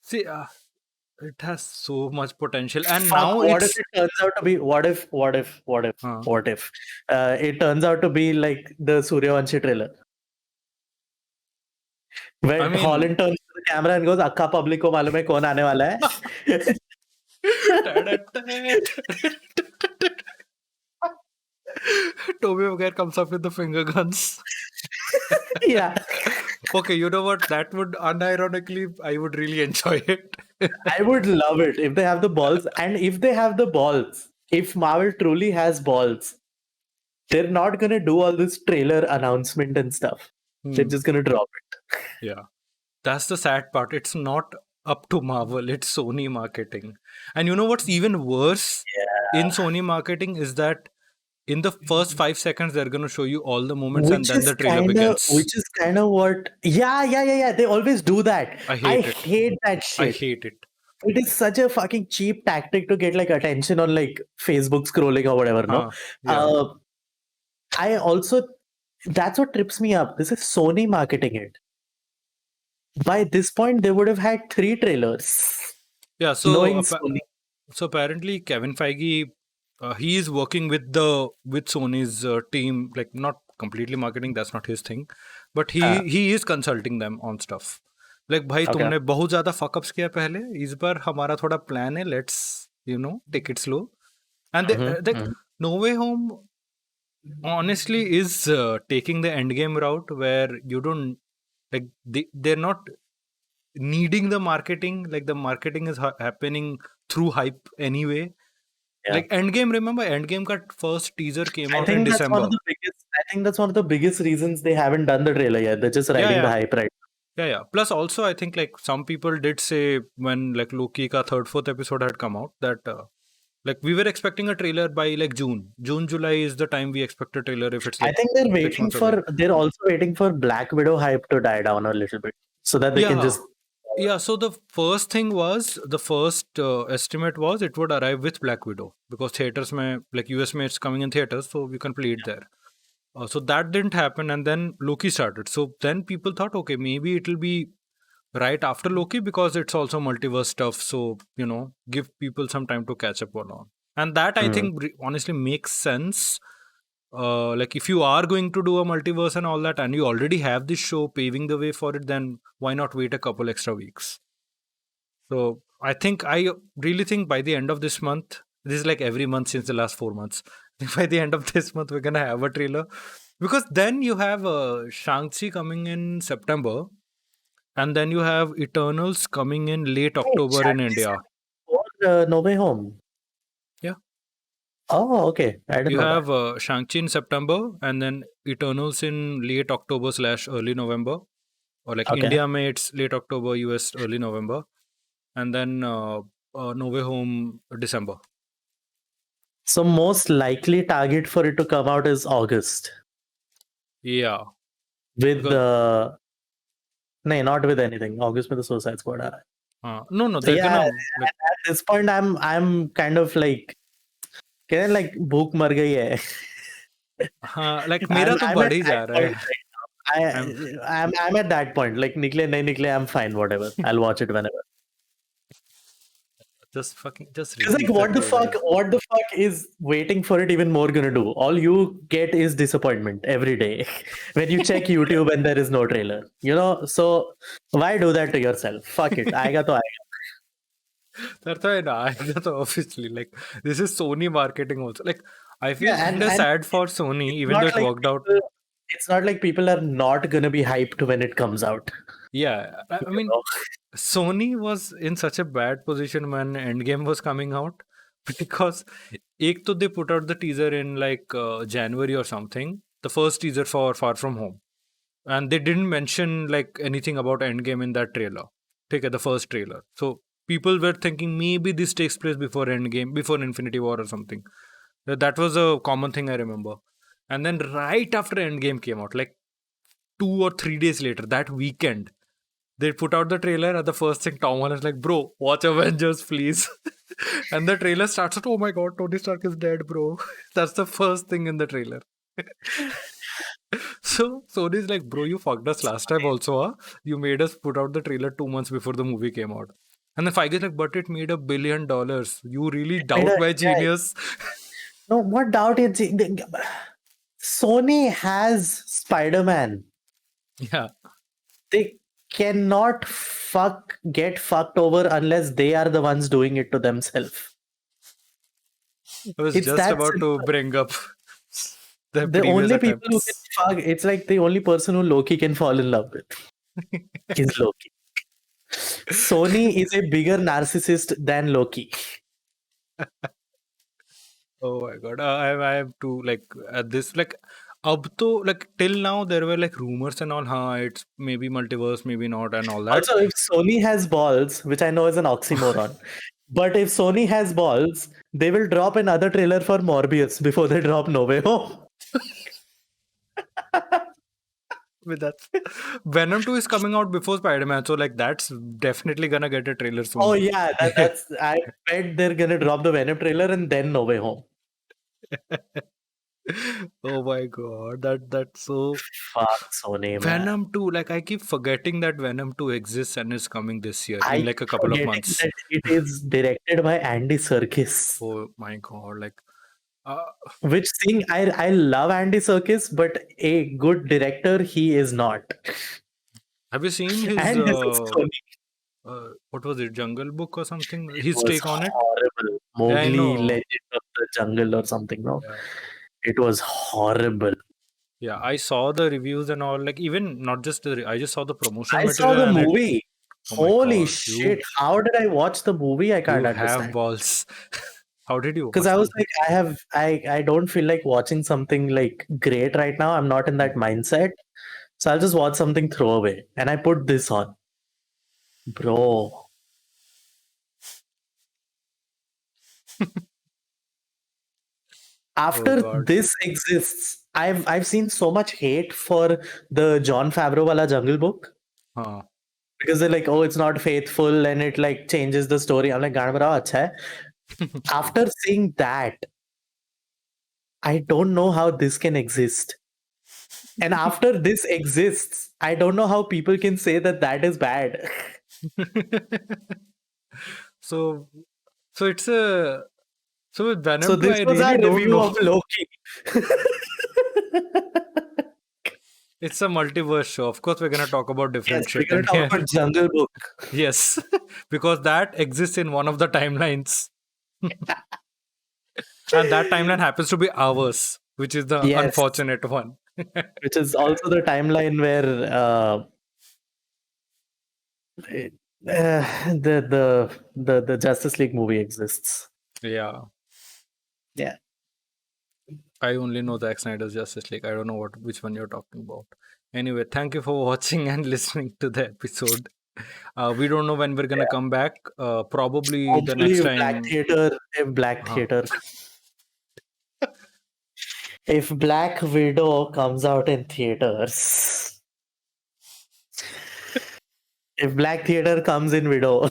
see, it has so much potential, and Fuck, now what it's if it turns out to be? What if it turns out to be like the Suryavanshi trailer, where I mean, Holland turns to the camera and goes, "Akka public ko मालूम है कौन आने वाला है?" Toby Maguire comes up with the finger guns. Yeah, Okay, you know what? That would unironically, I would really enjoy it. I would love it if they have the balls, and if they have the balls, if Marvel truly has balls, they're not gonna do all this trailer announcement and stuff. They're just gonna drop it. Yeah. That's the sad part. It's not up to Marvel, it's Sony marketing. And you know what's even worse in Sony marketing is that in the first 5 seconds, they're going to show you all the moments and then the trailer begins. Which is kind of what. Yeah. They always do that. I hate it. hate that shit. I hate it. It is such a fucking cheap tactic to get like attention on like Facebook scrolling or whatever. No, yeah. I also, that's what trips me up. This is Sony marketing it. By this point, they would have had 3 trailers. Yeah. So Knowing Sony. so apparently Kevin Feige, he is working with Sony's team, like not completely marketing. That's not his thing, but he is consulting them on stuff. Like भाई तुमने बहुत ज़्यादा fuck ups किया पहले, इस बार हमारा थोड़ा plan है, let's take it slow. And they, like No Way Home honestly is taking the end game route where you don't like they're not needing the marketing. Like the marketing is happening through hype anyway. Yeah. Like Endgame, remember Endgame got first teaser came I out in think that's one December. of the biggest. I think that's one of the biggest reasons they haven't done the trailer yet. They're just riding the yeah. hype right. Yeah. Plus, also, I think like some people did say when like Loki ka third, fourth episode had come out that like we were expecting a trailer by like June, July is the time we expect a trailer if it's I like think they're 6 waiting months away. for. They're also waiting for Black Widow hype to die down a little bit, so that they can just. Yeah. So the first thing was the first estimate was it would arrive with Black Widow because theaters may like US may it's coming in theaters, so we can play it there. So that didn't happen, and then Loki started. So then people thought, okay, maybe it'll be right after Loki because it's also multiverse stuff. So give people some time to catch up on. And that I think honestly makes sense. Like if you are going to do a multiverse and all that, and you already have this show paving the way for it, then why not wait a couple extra weeks? So I really think by the end of this month, this is like every month since the last 4 months. By the end of this month, we're gonna have a trailer because then you have Shang-Chi coming in September, and then you have Eternals coming in late October in India. Or No Way Home. Yeah. Oh, okay. I didn't You know have Shang-Chi in September, and then Eternals in late October / early November, or like Okay. India may it's late October, US early November, and then No Way Home December. So most likely target for it to come out is August. Yeah. With the no, not with anything. August with the Suicide Squad. No, So they're yeah, gonna like, at this point, I'm kind of like, can like भूख मर गई है. like मेरा तो I'm बढ़ at ही जा that रहा है. point right now. I'm at that point. Like निकले नहीं निकले, I'm fine. Whatever. I'll watch it whenever. Just It's like release what that the fuck? trailer. What the fuck is waiting for it even more gonna do? All you get is disappointment every day when you check YouTube and there is no trailer. So why do that to yourself? Fuck it. आएगा तो आएगा. That's why I तो obviously like this is Sony marketing also. Like I feel Yeah, kind of sad for Sony, even not though it like worked out. It's not like people are not gonna be hyped when it comes out. Yeah, I mean, Sony was in such a bad position when Endgame was coming out because ek to they put out the teaser in like January or something, the first teaser for Far From Home, and they didn't mention like anything about Endgame in that trailer. Take the first trailer, so people were thinking maybe this takes place before Endgame, before Infinity War or something. That was a common thing I remember. And then right after Endgame came out, like 2 or 3 days later, that weekend, they put out the trailer, and the first thing Tom Holland's like, bro, watch Avengers, please. And the trailer starts with, oh my god, Tony Stark is dead, bro. That's the first thing in the trailer. So Sony's like, bro, you fucked us last time also, huh? You made us put out the trailer 2 months before the movie came out. And then Feige's like, but it made $1 billion. You really doubt my genius? No, what doubt is Sony has Spider-Man. Yeah. They cannot get fucked over unless they are the ones doing it to themselves. I was just about to bring up the only people who can fuck, it's like the only person who Loki can fall in love with is Loki. Sony is a bigger narcissist than Loki. Oh my god, I have to like at this like up to like till now there were like rumors and all, it's maybe multiverse, maybe not, and all that. Also, if Sony has balls, which I know is an oxymoron, but if Sony has balls, they will drop another trailer for Morbius before they drop No Way Home. With that, Venom 2 is coming out before Spider-Man, so like that's definitely gonna get a trailer soon. Oh yeah, that's I bet they're gonna drop the Venom trailer and then No Way Home. Oh my god, that's so fuck Sony, Venom 2, like I keep forgetting that Venom 2 exists and is coming this year in like a couple of months. That it is directed by Andy Serkis. Oh my god, like which thing I love Andy Serkis, but a good director he is not. Have you seen his what was it, Jungle Book or something? His take on it? Horrible. Mowgli, know. Legend of the Jungle or something. No, Yeah. it was horrible. Yeah, I saw the reviews and all. Like, even not just I just saw the promotional I saw material the and it. movie. Oh my Holy God, shit! How did I watch the movie? I can't you have understand. balls. How did you Because watch I the was movie? like, I don't feel like watching something like great right now. I'm not in that mindset. So I'll just watch something throwaway. And I put this on. Bro. Oh After God. this exists, I've seen so much hate for the John Favreau wala Jungle Book. Huh. Because they're like, oh, it's not faithful and it like changes the story. I'm like, "Gaana bada acha hai." After seeing that, I don't know how this can exist. And after this exists, I don't know how people can say that that is bad. So, so it's a so with So Venom 2, this I was really our don't review know. of Loki. It's a multiverse show. Of course, we're gonna talk about Yes, different we're shit gonna in talk here. about Jungle Book. Yes, because that exists in one of the timelines, and that timeline happens to be ours, which is the Yes, unfortunate one. which is also the timeline where eh, the Justice League movie exists. Yeah, Yeah. I only know Zack Snyder's Justice League. I don't know which one you're talking about. Anyway, thank you for watching and listening to the episode. We don't know when we're gonna come back. Probably the Hopefully, next if time. Black Huh. Theater, if Black Widow comes out in theaters, if Black Theater comes in Widow.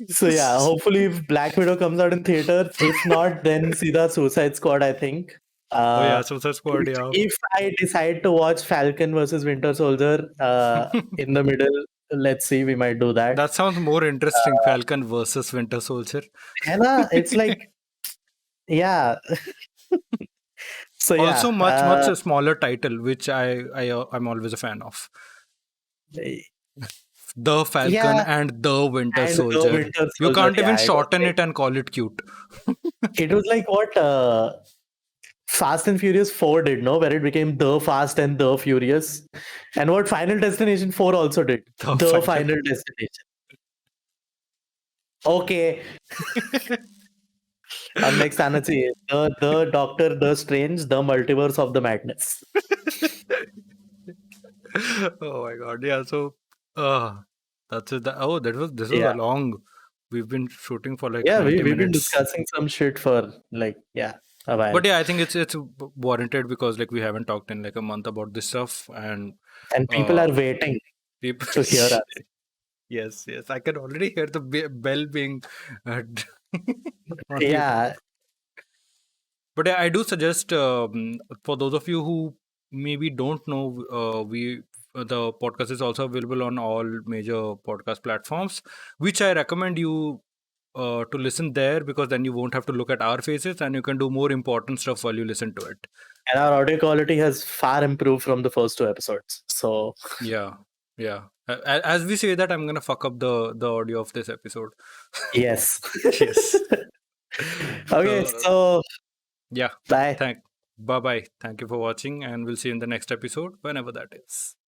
So yeah, hopefully if Black Widow comes out in theater, if not, then see the Suicide Squad, I think. Oh yeah, Uh, Suicide Squad. Yeah. if I decide to watch Falcon versus Winter Soldier in the middle, let's see, we might do that. That sounds more interesting. Falcon versus Winter Soldier. It's like, yeah. So yeah, Also, much a smaller title, which I'm always a fan of. The Falcon yeah, and the Winter and the Soldier. Winter You Soldier, can't even yeah, shorten it and call it cute. it was like what Fast and Furious 4 did, no? Where it became The Fast and The Furious. And what Final Destination 4 also did. The The Final. Final Destination. Okay. अब next आना चाहिए. The Doctor, The Strange, The Multiverse of the Madness. Oh my god! Yeah. So, that's it. This was Yeah. a long. We've been shooting for like Yeah, 20 we've been minutes. discussing some shit for like, yeah, a while. But yeah, I think it's warranted because like we haven't talked in like a month about this stuff, and people are uh, waiting people to hear us. Yes, I can already hear the bell being on the- Yeah. But yeah, I do suggest for those of you who maybe don't know, the podcast is also available on all major podcast platforms, which I recommend you to listen there, because then you won't have to look at our faces and you can do more important stuff while you listen to it. And our audio quality has far improved from the first 2 episodes. So Yeah. As we say that, I'm gonna fuck up the audio of this episode. yes. Yes. Okay, so Yeah. bye. Bye bye. Thank you for watching, and we'll see you in the next episode, whenever that is.